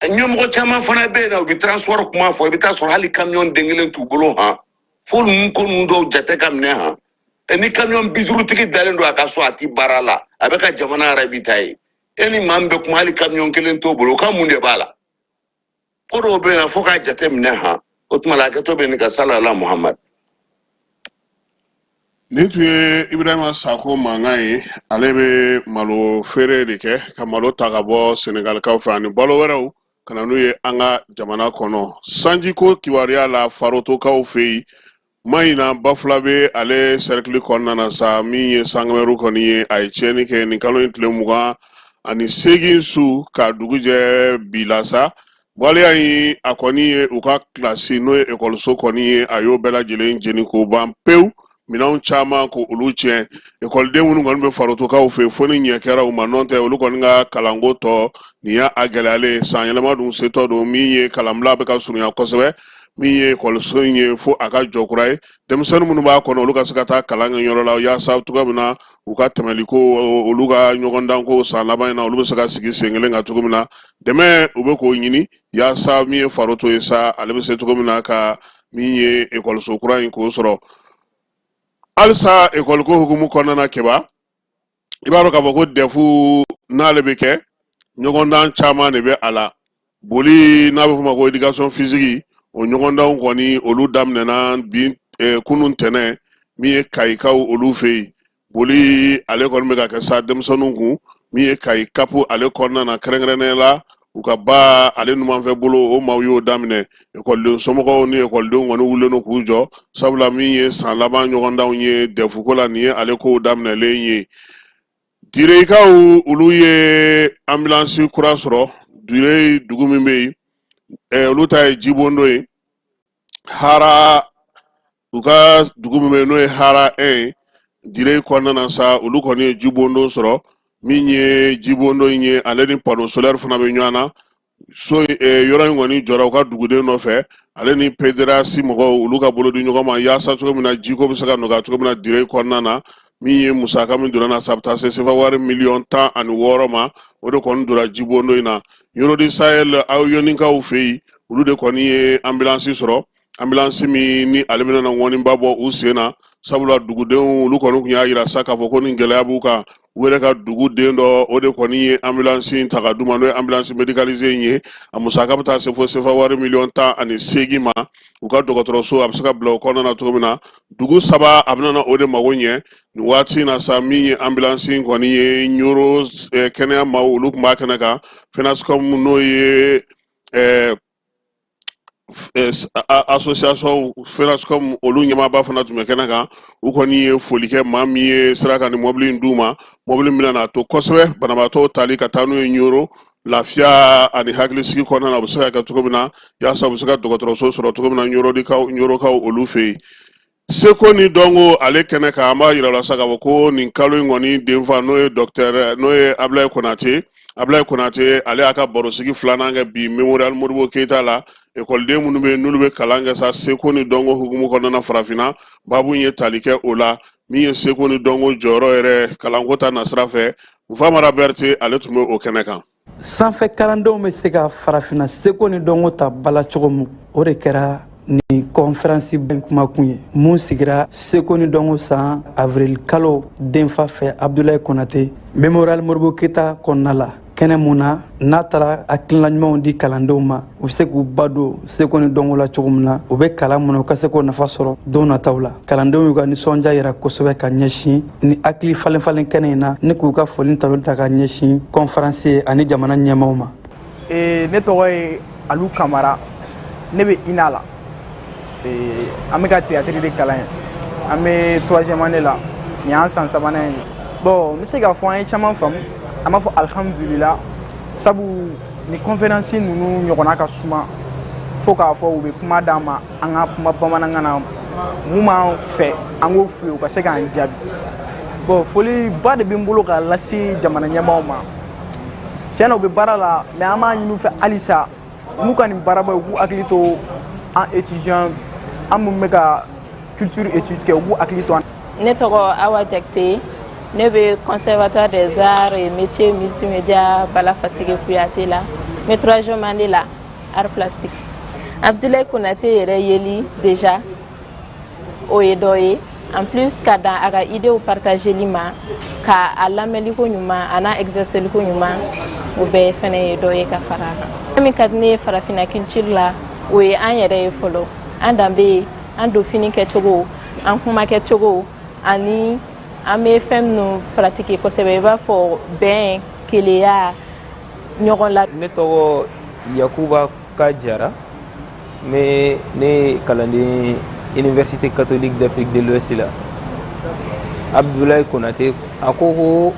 Ñomɔgɔ caman fana bɛ yen na u bɛ transport kuma fɔ i bɛ taa sɔrɔ hali camion den kelen t'u bolo han. Fo ninnu ko ninnu dɔw jate ka minɛ han. Ni camion 50 tigi dalen don a ka so a ti baara la a bɛ ka jamana yɛrɛ bi ta ye. E ni maa min bɛ kuma hali camion kelen t'o bolo o ka mun de b'a la. Ko dɔw bɛ yen na fo k'a jateminɛ han. O tuma la hakɛto bɛ nin ka salala Muhammad. Nin tun ye Ibrahima Sako mankan ye ale bɛ malo feere de kɛ ka malo ta ka bɔ Senegalikaw fɛ ani balo wɛrɛw ka na n'u ye an ka jamana kɔnɔ sanjiko kibaruya la Farotokaw fɛ yen Mayina Bafula bɛ ale cercle kɔnɔna na sa min ye sangamɛriw kɔni ye a ye tiɲɛni kɛ nin kalo in tile 28 su ka dugu jɛ bi la sa waleya in a kɔni ye u ka kilasi n'o ye ekɔliso kɔni ye a y'o bɛɛ lajɛlen jeni k'o ban pewu minɛnw caman ko olu tiɲɛ ekɔliden minnu kɔni bɛ Farotokaw fɛ fo ni ɲɛ kɛra u ma nɔ tɛ olu kɔni ka kalanko tɔ nin y'a gɛlɛyalen san yɛlɛma dun setɔ don min ye kalanbila bɛ ka surunya kosɛbɛ min ye ekɔliso in ye fo a ka jɔ kura ye denmisɛnnin minnu b'a kɔnɔ olu ka se ka taa kalan kɛ yɔrɔ la yaasa cogoya min na u ka tɛmɛli ko olu ka ɲɔgɔndan ko san laban in na olu bɛ se ka sigi sen kelen kan cogo min na dɛmɛ u bɛ k'o ɲini yaasa min ye Faroto ye sa ale bɛ se cogo min na ka min ye ekɔliso kura in k'o sɔrɔ halisa ekɔliko hukumu kɔnɔna kɛba i b'a dɔn k'a fɔ ko dɛfu n'ale bɛ kɛ ɲɔgɔndan caman de bɛ a la boli n'a bɛ fɔ ma ko éducation physique o ɲɔgɔndanw kɔni olu daminɛna bi kunun tɛnɛ min ye kayikaw olu fɛ yen boli ale kɔni bɛ ka kɛ sa denmisɛnninw kun min ye kayi kapu ale kɔnɔna na kɛrɛnkɛrɛnnenya la u ka ba ale numanfɛ bolo o maaw y'o daminɛ ekɔliden somɔgɔw ni ekɔlidenw kɔni wulilen k'u jɔ sabula min ye san laban ɲɔgɔndanw ye dɛfuko la nin ye ale kow daminɛlen ye direkaw olu ye ambulance kura sɔrɔ dire dugu min bɛ yen olu ta ye Jibondo ye Hara u ka dugu min bɛ yen n'o ye Hara 1 dire kɔnɔna na sa olu kɔni ye Jibondo sɔrɔ min ye Jibondo in ye ale ni panneau solaire fana bɛ ɲɔgɔn na so yɔrɔ in kɔni jɔra u ka duguden nɔfɛ ale ni PDRAS mɔgɔw olu ka bolo di ɲɔgɔn ma yaasa cogo min na jiko bɛ se ka nɔgɔya cogo min na dire kɔnɔna na min ye musaka min donna na sa bɛ taa se sefa wari 16 miliyɔn ma o de kɔni donna Jibondo in na Yorodi Sahel aw yɔnikaw fɛ yen olu de kɔni ye ambulance sɔrɔ ambulance min ni ale bɛna na ŋɔniba bɔ u sen na sabula dugudenw olu kɔni tun y'a yira sa k'a fɔ ko ni gɛlɛya b'u kan u yɛrɛ ka duguden dɔ o de kɔni ye ambulance in ta ka d'u ma n'o ye ambulance médicalisée in ye a musaka bɛ taa se fo sefa wari 18 ma u ka dɔgɔtɔrɔso a bɛ se ka bila o kɔnɔna na cogo min na dugu saba a bɛna na o de mago ɲɛ nin waati in na sa min ye ambulance in kɔni ye ɲoro kɛnɛya maaw olu tun b'a kɛnɛ kan FENASCOM n'o ye association FENASCOM olu ɲɛmaaba fana tun bɛ kɛnɛ kan u kɔni ye foli kɛ maa min ye sira kan ni mɔbili in d'u ma mɔbili min bɛna to kosɛbɛ banabaatɔw tali ka taa n'u ye ɲoro lafiya ani hakilisigi kɔnɔna na u bɛ se ka kɛ cogo min na yaasa u bɛ se ka dɔgɔtɔrɔso sɔrɔ cogo min na ɲorokaw olu fɛ yen seko ni dɔnko ale kɛnɛ kan an b'a yira la sa k'a fɔ ko nin kalo in kɔni denfa n'o ye Ablaye Konate ale y'a ka barosigi filanan kɛ bi Memorial Modibo Keita la ekɔliden minnu bɛ n'olu bɛ kalan kɛ sa seko ni dɔnko hukumu kɔnɔna farafinna babu ye tali kɛ o la min ye seko ni dɔnko jɔyɔrɔ yɛrɛ kalanko ta nasira fɛ Famara Berete ale tun bɛ o kɛnɛ kan sanfɛ kalandenw bɛ se ka farafinna seko ni dɔnko ta bala cogo min o de kɛra ni conférence kumakun ye mun sigira seko ni dɔnko san avril kalo denfa fɛ Abdoulaye Konate Memorial Modibo Keita kɔnɔna la kɛnɛ mun na n'a taara hakilina ɲumanw di kalandenw ma u bɛ se k'u ba don seko ni dɔnko la cogo min na u bɛ kalan mun na u ka se k'o nafa sɔrɔ don nataw la kalandenw y'u ka nisɔndiya yira kosɛbɛ ka ɲɛsin ni hakili falen kɛnɛ in na ni k'u ka foli talon ta ka ɲɛsin conférence ani jamana ɲɛmaaw ma. Ne tɔgɔ ye Alu Kamara ne bɛ INA la an bɛ ka théâtre de kalan ye an bɛ 3e année la nin y'an san 3nan ye bon n bɛ se k'a fɔ an ye caman faamu an b'a fɔ alhamdulillah sabu ni conférence ninnu ɲɔgɔnna ka suma fo k'a fɔ u bɛ kuma d'an ma an ka kuma bamanankan na mun b'an fɛ an k'o f'u ye u ka se k'an jaabi bon foli ba de bɛ n bolo k'a lase jamana ɲɛmaaw ma tiɲɛ na u bɛ baara la mais an b'a ɲini u fɛ halisa n'u ka nin baaraba u k'u hakili to an étudiant an mun bɛ ka culture étude kɛ u k'u hakili to an. Ne tɔgɔ Awa Jakite ne bɛ conservatoire des arts et métiers multimédia Balafasige Kuyate la n bɛ 3e année la art plastique. Abdoulaye Konate yɛrɛ yeli déjà o ye dɔ ye en plus ka dan a ka idéw partageli ma ka a lamɛnliko ɲuman a n'a exerceliko ɲuman o bɛɛ fɛnɛ ye dɔ ye ka fara a kan. Fɛn min ka di ne ye farafinna culture la o ye an yɛrɛ ye fɔlɔ an danbe an don fini kɛcogo an kuma kɛcogo ani an bɛ fɛn minnu pratiquer kosɛbɛ i b'a fɔ bɛn keleya ɲɔgɔn la. Ne tɔgɔ Yakuba Kajara ne ye kalanden Université catholique d'Afrique de l'Ouest la. Abdoulaye Konate a ko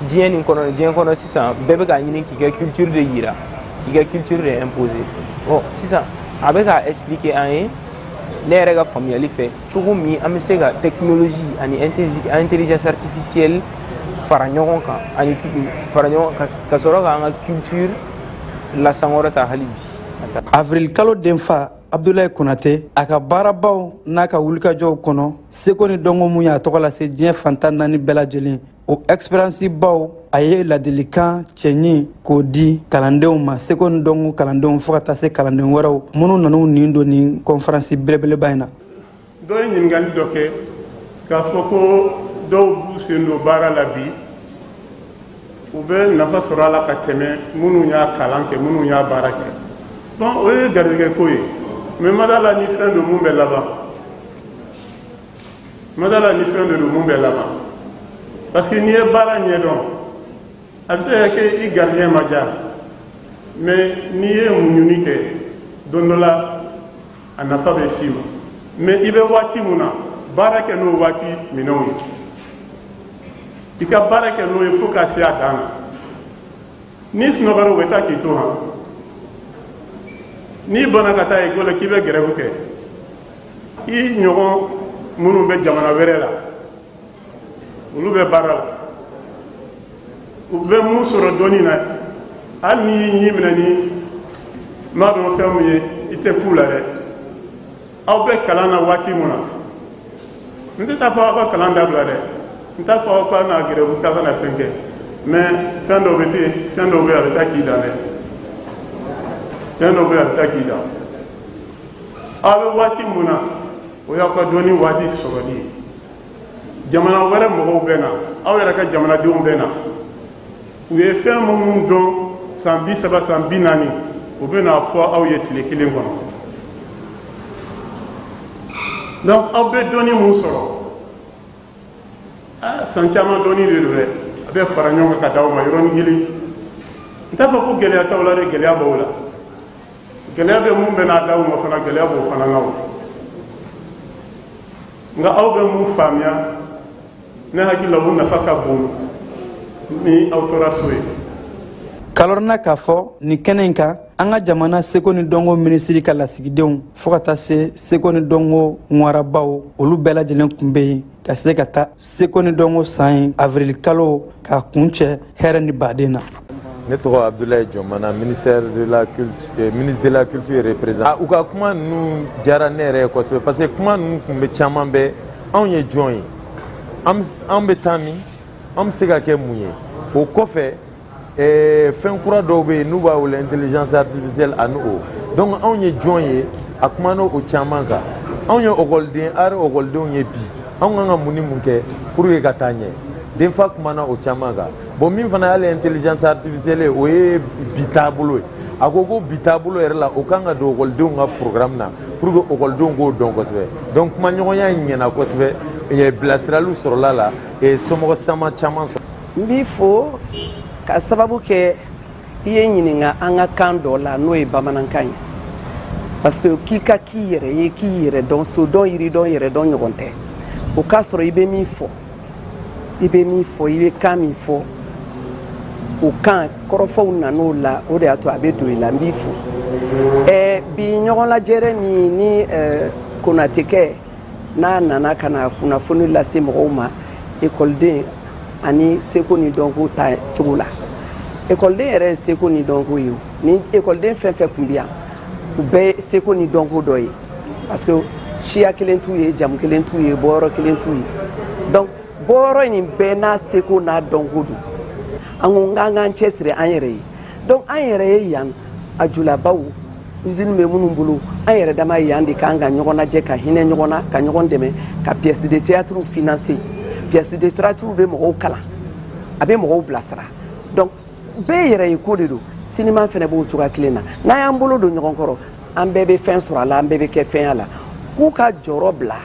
diɲɛ kɔnɔ sisan bɛɛ bɛ k'a ɲini k'i ka culture de yira k'i ka culture de imposer bon sisan a bɛ k'a expliquer an ye ne yɛrɛ ka faamuyali fɛ cogo min an bɛ se ka technologie ani intelligence artificielle fara ɲɔgɔn kan ani fara ɲɔgɔn kan ka sɔrɔ k'an ka culture lasankɔrɔta hali bi. avril kalo denfa Abdoulaye Konate a ka baarabaw n'a ka wulikajɔw kɔnɔ seko ni dɔnko mun y'a tɔgɔ lase diɲɛ fantan 4 bɛɛ lajɛlen o expérience baw a ye ladilikan cɛɲi k'o di kalandenw ma seko ni dɔnko kalandenw fo ka taa se kalanden wɛrɛw minnu nan'u nin don ni conférence belebeleba in na. dɔ ye ɲininkali dɔ kɛ k'a fɔ ko dɔw b'u sen don baara la bi u bɛ nafa sɔrɔ a la ka tɛmɛ minnu y'a kalan kɛ minnu y'a baara kɛ bon o ye garijɛgɛ ko ye mais madala ni fɛn don mun bɛ laban madala ni fɛn don mun bɛ laban parce que n'i ye baara ɲɛdɔn a bɛ se ka kɛ i garijɛgɛ ma diya mais n'i ye muɲuni kɛ don dɔ la a nafa bɛ s'i ma mais i bɛ waati mun na baara kɛ n'o waati minɛnw ye i ka baara kɛ n'o ye fo ka se a dan na n'i sunɔgɔra u bɛ taa k'i to han n'i bɔnna ka taa école k'i bɛ grève kɛ i ɲɔgɔn minnu bɛ jamana wɛrɛ la olu bɛ baara la u bɛ mun sɔrɔ dɔɔnin na hali n'i y'i ɲi minɛ ni m'a dɔn fɛn min ye i tɛ k'u la dɛ aw bɛ kalan na waati mun na n tɛ taa fɔ aw ka kalan dabila dɛ n t'a fɔ aw ka na grève k'a kana fɛn kɛ mais fɛn dɔw bɛ ten fɛn dɔw bɛ yen a bɛ taa k'i dan dɛ fɛn dɔ bɛ yan da k'i da aw bɛ waati mun na o y'aw ka dɔnni waati sɔrɔli ye jamana wɛrɛ mɔgɔw bɛ na aw yɛrɛ ka jamanadenw bɛ na u ye fɛn minnu dɔn san 30 san 40 u bɛ n'a fɔ aw ye tile kelen kɔnɔ donc aw bɛ dɔnni mun sɔrɔ san caman dɔnni de don dɛ a bɛ fara ɲɔgɔn kan ka d'aw ma yɔrɔnin kelen n t'a fɔ ko gɛlɛya t'aw la dɛ gɛlɛya b'aw la gɛlɛya bɛ mun bɛ n'a d'aw ma fana gɛlɛya b'o fana na o nka aw bɛ mun faamuya ne hakili la o nafa ka bon ni aw tora so ye kalorina k'a fɔ nin kɛnɛ in kan an ka jamana seko ni dɔnko minisiri ka lasigidenw fɔɔ ka taa se seko ni dɔnko ŋwarabaw olu bɛɛ lajɛlen kun be yen ka se ka taa seko ni dɔnko san avril kalo k'a kun cɛ hɛrɛ ni baden na. Ne tɔgɔ Abdoulaye Jɔnmana, ministre de la culture représentant. U ka kuma ninnu diyara ne yɛrɛ ye kosɛbɛ parce que kuma ninnu kun bɛ caman bɛ anw ye jɔn ye an bɛ taa min an bɛ se ka kɛ mun ye o kɔfɛ fɛn kura dɔw bɛ yen n'u b'a wele intelligence artificielle ani o donc anw ye jɔn ye a kumana o caman kan anw ye ɔkɔliden ari ɔkɔlidenw ye bi anw kan ka mun ni mun kɛ pour que ka taa ɲɛ denfa kumana o caman kan bon min fana y'ale intelligence artificielle o ye bi taabolo ye a ko bi taabolo yɛrɛ la o kan ka don ɔkɔlidenw ka programme na pour que ɔkɔlidenw k'o dɔn kosɛbɛ donc kumaɲɔgɔnya in ɲɛna kosɛbɛ bilasiraliw sɔrɔla la somɔgɔ sama caman sɔrɔ. N b'i fo ka sababu kɛ i ye ɲininka an ka kan dɔ la n'o ye bamanankan ye parce que k'i ka k'i yɛrɛ ye k'i yɛrɛ dɔn so dɔn yiri dɔn yɛrɛ dɔn ɲɔgɔn tɛ o k'a sɔrɔ i bɛ min fɔ i bɛ kan min fɔ o kan kɔrɔfɔw nan'o la o de y'a to a bɛ don i la n b'i fo bi ɲɔgɔn lajɛrɛ min ni Konatekɛ n'a nana ka na kunnafoni lase mɔgɔw ma ekɔliden ani seko ni dɔnko ta cogo la ekɔliden yɛrɛ ye seko ni dɔnko ye ni ekɔliden fɛn fɛn kun bɛ yan u bɛɛ ye seko ni dɔnko dɔ ye parce que siya kelen t'u ye jamu kelen t'u ye bɔyɔrɔ kelen t'u ye donc bɔyɔrɔ nin bɛɛ n'a seko n'a dɔnko don an ko k'an k'an cɛsiri an yɛrɛ ye donc an yɛrɛ ye yan a julabaw usine bɛ minnu bolo an yɛrɛ dama yan de k'an ka ɲɔgɔn lajɛ ka hinɛ ɲɔgɔn na ka ɲɔgɔn dɛmɛ ka pièces de théâtre financer pièces de théâtre bɛ mɔgɔw kalan a bɛ mɔgɔw bilasira donc bɛɛ yɛrɛ ye ko de don sinima fana b'o cogoya kelen na n'an y'an bolo don ɲɔgɔn kɔrɔ an bɛɛ bɛ fɛn sɔrɔ a la an bɛɛ bɛ kɛ fɛn la k'u ka jɔyɔrɔ bila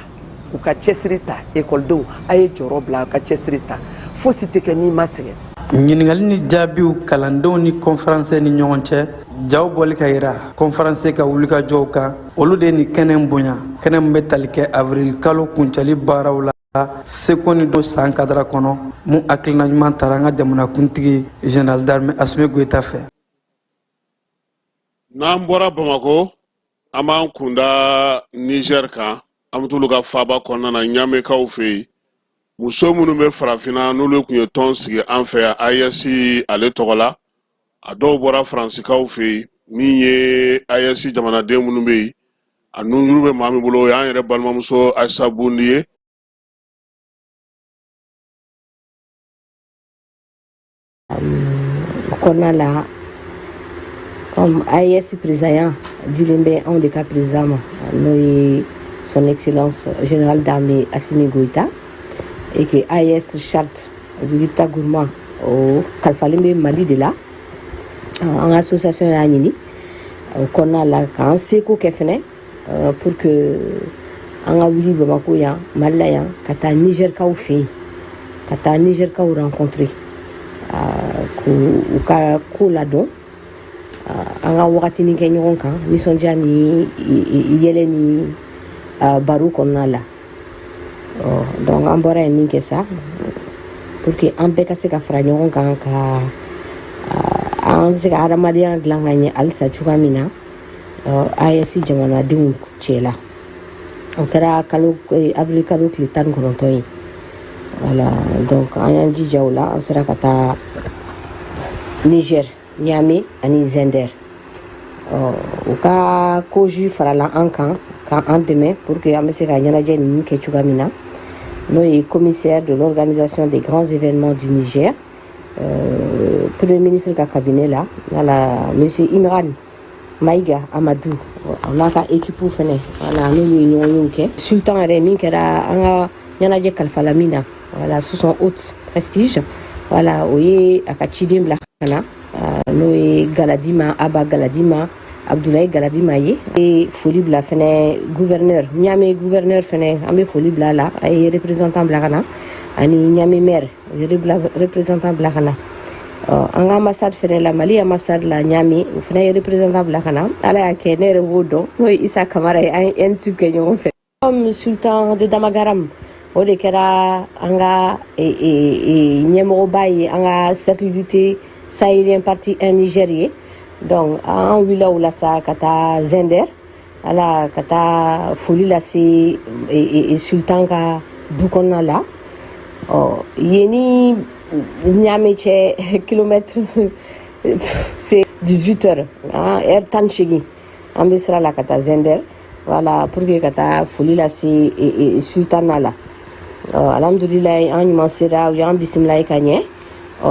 u ka cɛsiri ta ekɔlidenw a ye jɔyɔrɔ bila u ka cɛsiri ta fosi tɛ kɛ n'i ma sɛgɛn. ɲininkali ni jaabiw kalandenw ni conférence ni ɲɔgɔn cɛ jaw bɔli ka yira conférence ka wulikajɔw kan olu de ni kɛnɛ bonya kɛnɛ min bɛ tali kɛ avril kalo kuncɛli baaraw la seko ni do san kadara kɔnɔ mun hakilina ɲuman tara an ka jamanakuntigi général d'armée Asimi Goyita fɛ. N'an bɔra Bamako an b'an kunda Niger kan an bɛ t'olu ka faaba kɔnɔna na Ɲamekaw fɛ yen muso minnu bɛ farafinna n'olu tun ye tɔn sigi an fɛ yan AES ale tɔgɔ la a dɔw bɔra Faransikaw fɛ yen min ye AES jamanaden minnu bɛ yen a nunjuru bɛ maa min bolo o y'an yɛrɛ balimamuso Ayisa Bundi ye. Kɔnɔna la comme AES président dilen bɛ anw de ka président ma n'o ye son excellence général d'armée Asimi Goyita et que AES charte du dictat gourmand o kalifalen bɛ Mali de la an association y'a ɲini o kɔnɔna la k'an seko kɛ fɛnɛ pour que an ka wuli Bamako yan Mali la yan ka taa Nigerkaw fɛ yen ka taa Nigerkaw rencontrer k'u ka ko ladɔn an ka wagatinin kɛ ɲɔgɔn kan nisɔndiya ni yɛlɛ ni baro kɔnɔna la donc an bɔra yen min kɛ sa pour que an bɛɛ ka se ka fara ɲɔgɔn kan ka an bɛ se ka adamadenya dilan ka ɲɛ halisa cogoya min na AES jamanadenw cɛla o kɛra avril kalo tile 19 ye voilà donc an y'an jija o la an sera ka taa Niger Niamey ani Zender u ka koji farala an kan k'an dɛmɛ pour que an bɛ se ka ɲɛnajɛ ninnu kɛ cogoya min na n'o ye commissaire de l'organisation des grands événements du Niger premier ministre ka cabinet la monsieur Imran Maïga Amadou on a ka équipe fene voilà nous ñoo ke sultan Rémi kera anga ñanaje kalfalamina voilà sous son haut prestige voilà oye akachidim la kana noé Galadima Aba Galadima Abdoulaye Galadima ye et folie bla fene gouverneur Niamey gouverneur fene amé folie bla la ay représentant bla kana ani Niamey maire représentant bla kana en ambassade fene la Mali ambassade la Niamey fene représentant bla kana ala akene rewodo noy Issa Camara en subkenyo fait comme sultan de Damagaram o de kɛra an ka ɲɛmɔgɔba ye an ka cercle d'unité sahélien parti 1 Niger ye donc an wulila o la sa ka taa Zender ala ka taa foli lase sultan ka du kɔnɔna la yeni Niamey cɛ kilomètre c'est 18 heures heure 18 an bɛ sira la ka taa Zender voilà pour que ka taa foli lase sultan na la alhamdulillah an ɲuman sera u y'an bisimila ka ɲɛ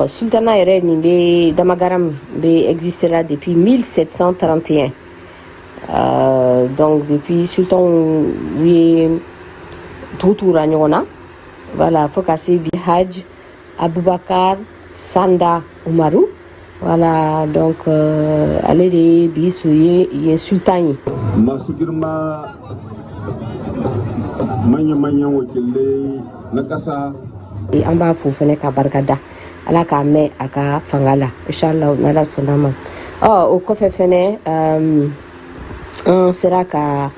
sultana yɛrɛ nin bɛ Damagaram bɛ exister là depuis 1731 donc depuis sultan u ye tugutugura ɲɔgɔn na voilà fo ka se bi Haj Abubakar Sanda Umaru voilà donc ale de ye bi su ye sultan ye masu girma manyan wakilai na ƙasa an b'a fo fɛnɛ ka barikada ala k'a mɛn a ka fanga la inshallah n'ala sɔnna ma o kɔfɛ fɛnɛ an sera ka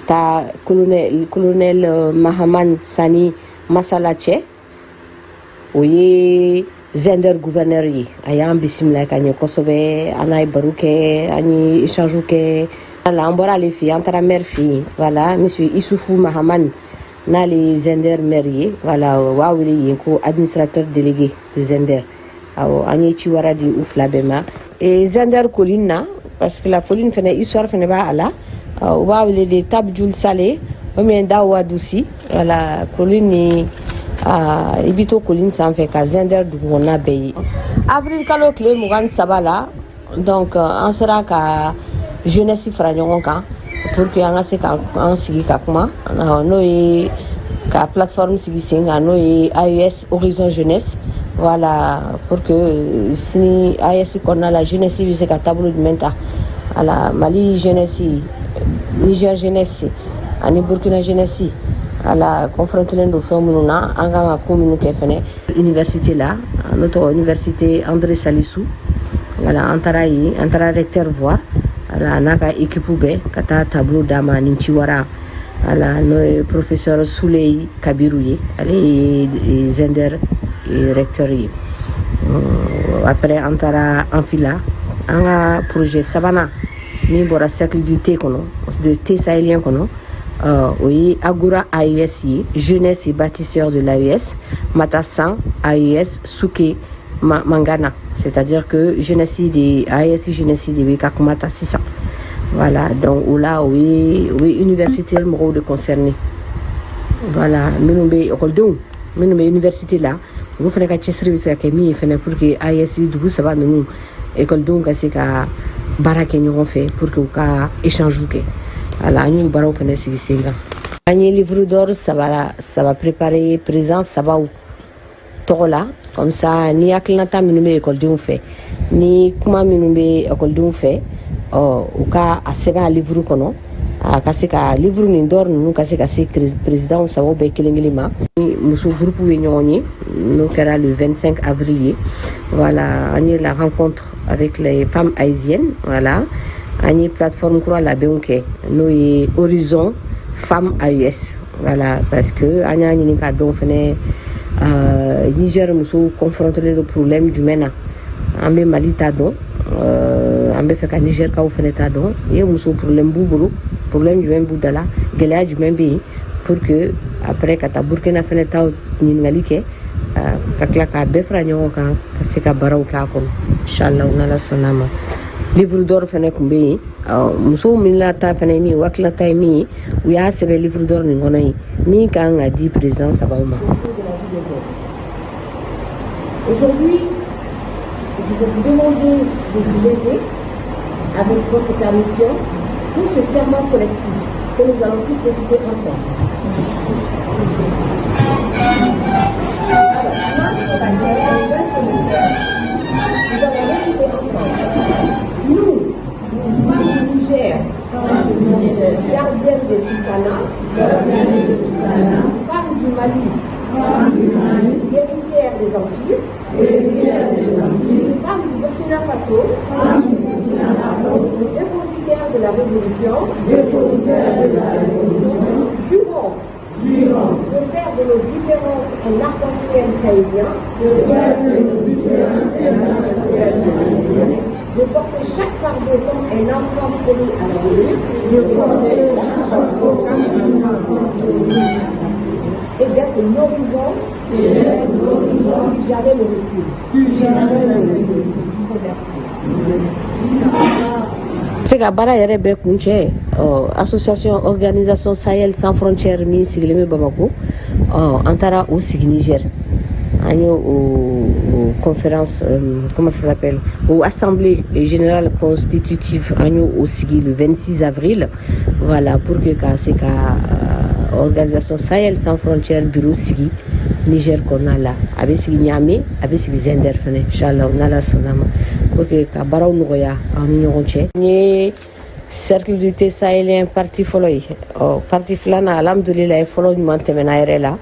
taa colonel Mahaman Sani Masala cɛ o ye Zender gouverneur ye a y'an bisimila ka ɲɛ kosɛbɛ an n'a ye baro kɛ an ye échange kɛ an bɔra ale fɛ yen an taara maire fɛ yen voilà monsieur Issoufou Mahaman n'ale Zender maire ye voilà u b'a wele yen ko administrateur délégué de Zender awɔ an ye ci wɛrɛ di u fila bɛɛ ma Zender colline na parce que la colline fɛnɛ histoire fɛnɛ b'a la u b'a wele de Tab Jul Sale ou bien Dawa Dusi voilà colline ni i bɛ to colline sanfɛ ka Zender dugukɔnɔna bɛɛ ye avril kalo tile 23 la donc an sera ka jeunesse fara ɲɔgɔn kan pour que an ka se k'an sigi ka kuma n'o ye ka plateforme sigi sen kan n'o ye AES Horizon Jeunesse voilà pour que sini AES kɔnɔna la jeunesse bɛ se ka taabolo jumɛn ta voilà Mali jeunesse Niger jeunesse ani Burkina jeunesse voilà confrontelen don fɛn minnu na an kan ka ko minnu kɛ fɛnɛ université la n'o tɔgɔ université André Salissou voilà an taara yen an taara recteur voir ala n'a ka équipe bɛɛ ka taa tableau d'a ma ni ci wara ala n'o ye professeur Souley Kabiru ye ale ye Zender recteur ye après an taara an fila an ka projet sabanan min bɔra cercle du thé kɔnɔ de thé sahélien kɔnɔ o ye Agora AES ye jeunesse et bâtisseur de l'AES Matassan AES Souké Mangana, c'est-à-dire que jeunesse de AES jeunesse de Kakumata 600 voilà donc là oui universitaire mɔgɔw de concerné voilà minnu bɛ écoledenw minnu bɛ université la olu fana ka cɛsiri bɛ se ka kɛ min ye fana pour que AES dugu saba ninnu écoledenw ka se ka baara kɛ ɲɔgɔn fɛ pour que u ka échange kɛ voilà an y'u baaraw fana sigi sen kan an ye livre d'or saba préparé président sabaw tɔgɔ la comme ça ni hakilinata minnu bɛ écoledenw fɛ ni kuma minnu bɛ écoledenw fɛ u ka a sɛbɛn a livre kɔnɔ a ka se ka livre nin d'or ninnu ka se ka se président sabaw bɛɛ kelen kelen ma ni muso groupe ye ɲɔgɔn ye n'o kɛra le 25 avril ye voilà an ye la rencontre avec les femmes haïtiennes voilà an ye plateforme kura labɛnw kɛ n'o ye Horizon Femmes AES voilà parce que an y'a ɲini k'a dɔn fɛnɛ Niger musow confrontelen don problème jumɛn na an bɛ Mali ta dɔn an bɛ fɛ ka Niger kaw fɛnɛ ta dɔn ye muso problème b'u bolo problème jumɛn b'u da la gɛlɛya jumɛn bɛ yen pour que après ka taa Burkina fɛnɛ ta ɲininkali kɛ ka tila k'a bɛɛ fara ɲɔgɔn kan ka se ka baaraw k'a kɔnɔ inshallah n'ala sɔnna ma livre d'or fɛnɛ tun bɛ yen musow minnu ta fɛnɛ ye min ye u hakilina ye min ye u y'a sɛbɛn livre d'or nin kɔnɔ yen min kan ka di président sabaw ma. Aujourd'hui, je vais vous demander de vous lever avec votre permission, pour ce serment collectif que nous allons tous réciter ensemble. Nous allons réciter ensemble. Nous, Niger, gardienne des sultanats, femmes du Mali, héritière des empires, femmes du Burkina Faso, dépositaires de la Révolution, jurons de faire de nos différences un arc-en-ciel sahélien, de porter chaque fardeau comme un enfant promis à l'avenir, et d'être l'horizon qui jamais ne recule. C'est que bara yɛrɛ bɛɛ kun cɛ association organisation Sahel sans frontières min sigilen bɛ Bamako an taara o sigi Niger an ye o conférence comment ça s'appelle au assemblée générale constitutive an ye o sigi le 26 avril voilà pour que ka se ka organisation Sahel sans frontières bureau sigi Niger kɔnɔna la a bɛ sigi Niamey a bɛ sigi Zender fɛnɛ inchallah n'Ala sɔnna ma pour que ka baaraw nɔgɔya aw ni ɲɔgɔn cɛ. N ye cercle d'unité sahélien parti fɔlɔ ye parti filanan alhamdulilayi fɔlɔ ɲuman tɛmɛna yɛrɛ la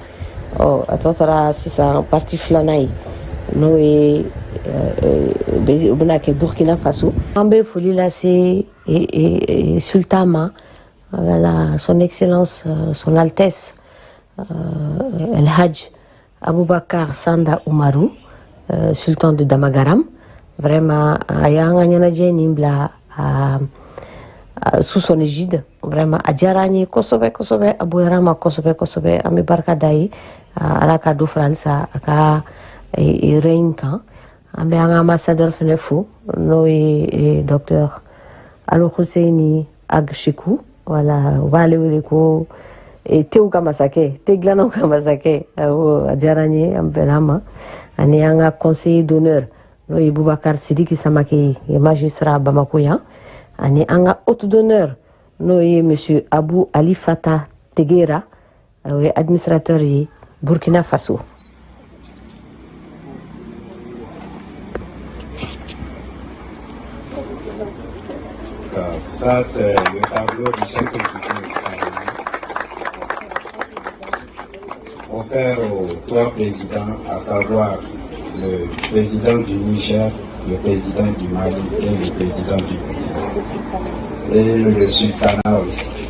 a tɔ taara sisan parti filanan ye n'o ye o bɛna kɛ Burkina Faso. An bɛ foli lase sultan ma voilà son excellence son altesse El Hadj Aboubacar Sanda Oumarou sultan de Damagaram. Vraiment a y'an ka ɲɛnajɛ nin bila sous son égide vraiment a diyara an ye kosɛbɛ kosɛbɛ a bonyara ma kosɛbɛ kosɛbɛ an bɛ barika da ye ala ka do fara halisa a ka règne kan an bɛ an ka ambassadeur fɛnɛ fo n'o ye docteur Alo Husseini Agshiku voilà u b'ale wele ko tew ka masakɛ te dilannaw ka masakɛ a diyara an ye an bɛnna ma ani an ka conseiller d'honneur n'o ye Boubacar Sidiki Samake ye magistrat Bamako yan ani an ka hôte d'honneur n'o ye monsieur Abou Ali Fata Tegera o ye administrateur ye Burkina Faso. Ça, c'est le tableau du cercle culturel offert aux trois présidents, à savoir le président du Niger, le président du Mali et le président du Burkina. Et le sultanat aussi.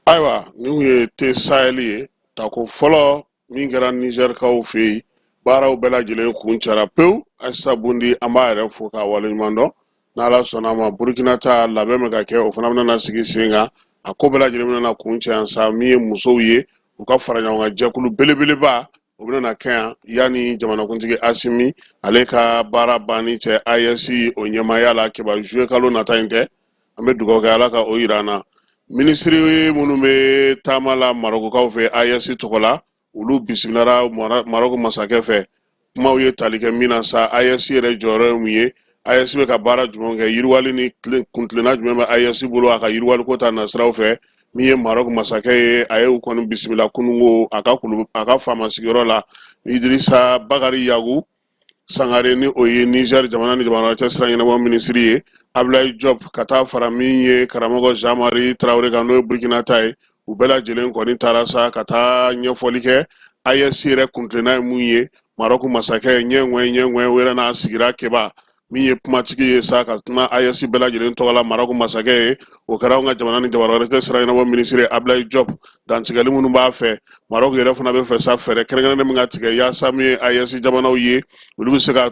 Aïwa, nous sommes Saheli, tako folo, mingara Niger kaoufei, bara ou bela jelen kunchara peu, asa bundi amare foka walimando, nala sonama Burkina ta labeme kake ofanamna na sigi singa, akobela jelen na kuncha ansa miye musouye, uka faranya nga jakulu bele ba, obina na kenya, yani jamana kuntigi asimi, aleka bara bani che ISC onyemayala keba jue kalo natainte, ame dukoka alaka oirana. Ministri munumbe tamala Maroko kaufe ISC tokola ulu bisimlara Maroko masake fe kuma uye talike mina sa ISC re jore muye ISC be ka bara jumonge yirwali ni kuntlena jumembe ISC bulu aka yirwali kota nasrau fe miye Maroko masake aye ukonu bisimila kunungo aka fama sigiro la Idrissa Bakari Yagu Sangare ni oye Niger jamana ni jamana chesra yena wa ministri Ablaye Job kata faraminye Karamogo Jean-Marie Traoré kano Burkina tay ubela jelen ko ni tarasa kata nyefolike ISC re kuntrena muye Maroko masake nyenwe wera na sigira keba miye pumatiki yesa katuna ISC bela jelen tola Maroko masake o karawnga jamana ni jamana chesra yena wa ministri Ablaye Job dan tigali munu ba fe Maroko yere funa be fe sa fere kerengene mga tige ya sami ISC jamana uye ulubi seka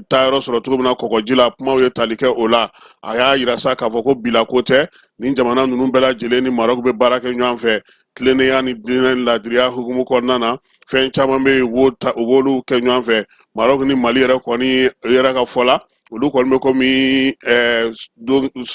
tayro soro tugumna kokojila puma uye talike ola aya yirasa kafoko bila kote ni jamana nunu bela jeleni Maroko be barake nyamfe tlene yani dinen ladria hukumu konana fen chamambe wolu ke nyamfe Maroko ni Mali yere koni yere ka fola ulu konme komi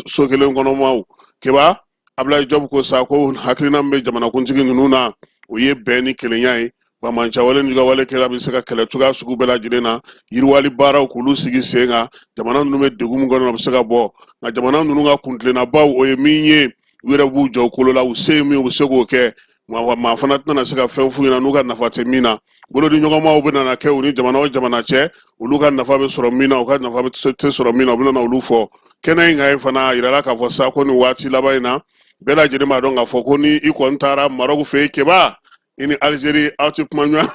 sokelen kono maw keba Ablaye Job ko sa ko haklina mbe jamana kuntigi nunu na uye beni kelenya bamanca wale ni ga wale kela bi se ka kɛlɛ cogoya sugu bɛɛ lajɛlen na yiriwali baaraw k'olu sigi sen kan jamana ninnu bɛ degun min kɔnɔ na u bɛ se ka bɔ nka jamana ninnu ka kuntilennabaw o ye min ye u yɛrɛ b'u jɔ u kolo la u se ye min u bɛ se k'o kɛ maa fana tɛna se ka fɛn f'u ɲɛna n'u ka nafa tɛ min na bolodi ɲɔgɔnmaw bɛ nana kɛ u ni jamana o jamana cɛ olu ka nafa bɛ sɔrɔ min na u ka nafa tɛ sɔrɔ min na u bɛ na olu fɔ kɛnɛ in kan ye fana a yirala k'a fɔ sa ko nin waati laban in na bɛɛ lajɛlen b'a dɔn k'a fɔ ko ni i kɔni taara Maroc fɛ yen keba i ni Algérie aw tɛ kuma ɲɔgɔn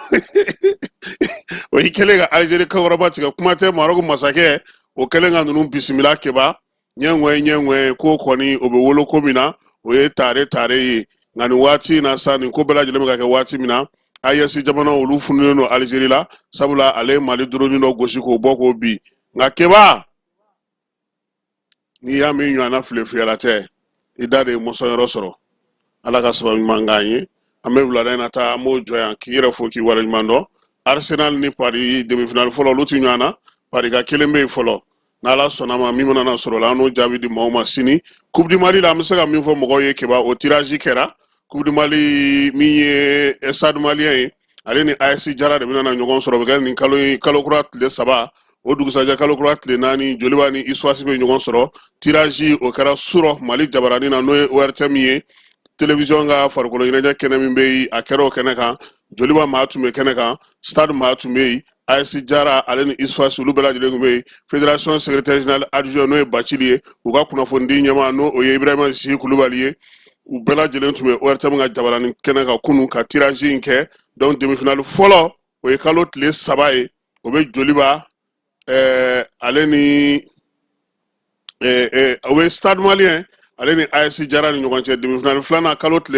o y'i kɛlen ka Algérie kawuraba tigɛ kuma tɛ Maroc masakɛ o kɛlen ka ninnu bisimila keba ɲɛŋɔye ko kɔni o bɛ wolo ko min na o ye tare ye nka nin waati in na sa nin ko bɛɛ lajɛlen bɛ ka kɛ waati min na AES jamana olu fununen don Algérie la sabula ale ye Mali dronin dɔ gosi k'o bɔ k'o bin nka keba n'i y'a min ɲɔgɔnna filefiyɛla tɛ i da de ye mɔsɔnyɔrɔ sɔrɔ ala ka sababu ɲuman k'an ye an bɛ wulada in na taa an b'o jɔ yan k'i yɛrɛ fo k'i waleɲuman dɔn Arsenal ni Paris demi-finale fɔlɔ olu ti ɲɔgɔn na Paris ka kelen bɛ yen fɔlɔ n'ala sɔnna ma min mana na sɔrɔ la an n'o jaabi di maaw ma sini Coupe du Mali la an bɛ se ka min fɔ mɔgɔw ye keba o tirage kɛra Coupe du Mali min ye Stade Malien ye ale ni AS Jara de bɛna na ɲɔgɔn sɔrɔ o bɛ kɛ nin kalo kura tile 3 o dugusajɛ kalo kura tile 4 Joliba ni Issoisi bɛ ɲɔgɔn sɔrɔ tirage o kɛra Surɔ Mali jabaranin na n'o ye ORTM ye télévision ka farikolo ɲɛnajɛ kɛnɛ min bɛ yen a kɛra o kɛnɛ kan Joliba maa tun bɛ kɛnɛ kan Stade maa tun bɛ yen AS Jara ale ni Issoisi olu bɛɛ lajɛlen tun bɛ yen fédération secrétaire général adjoint n'o ye Bacili ye u ka kunnafonidi ɲɛmaa n'o o ye Ibrahima Sisi Kulubali ye u bɛɛ lajɛlen tun bɛ ORTM ka jabaranin kɛnɛ kan kunun ka tirage in kɛ donc demi-finale fɔlɔ o ye kalo tile 3 ye o bɛ Joliba ale ni o bɛ Stade Malien ale ni AS Jara ni ɲɔgɔn cɛ demi-finale filanan kalo tile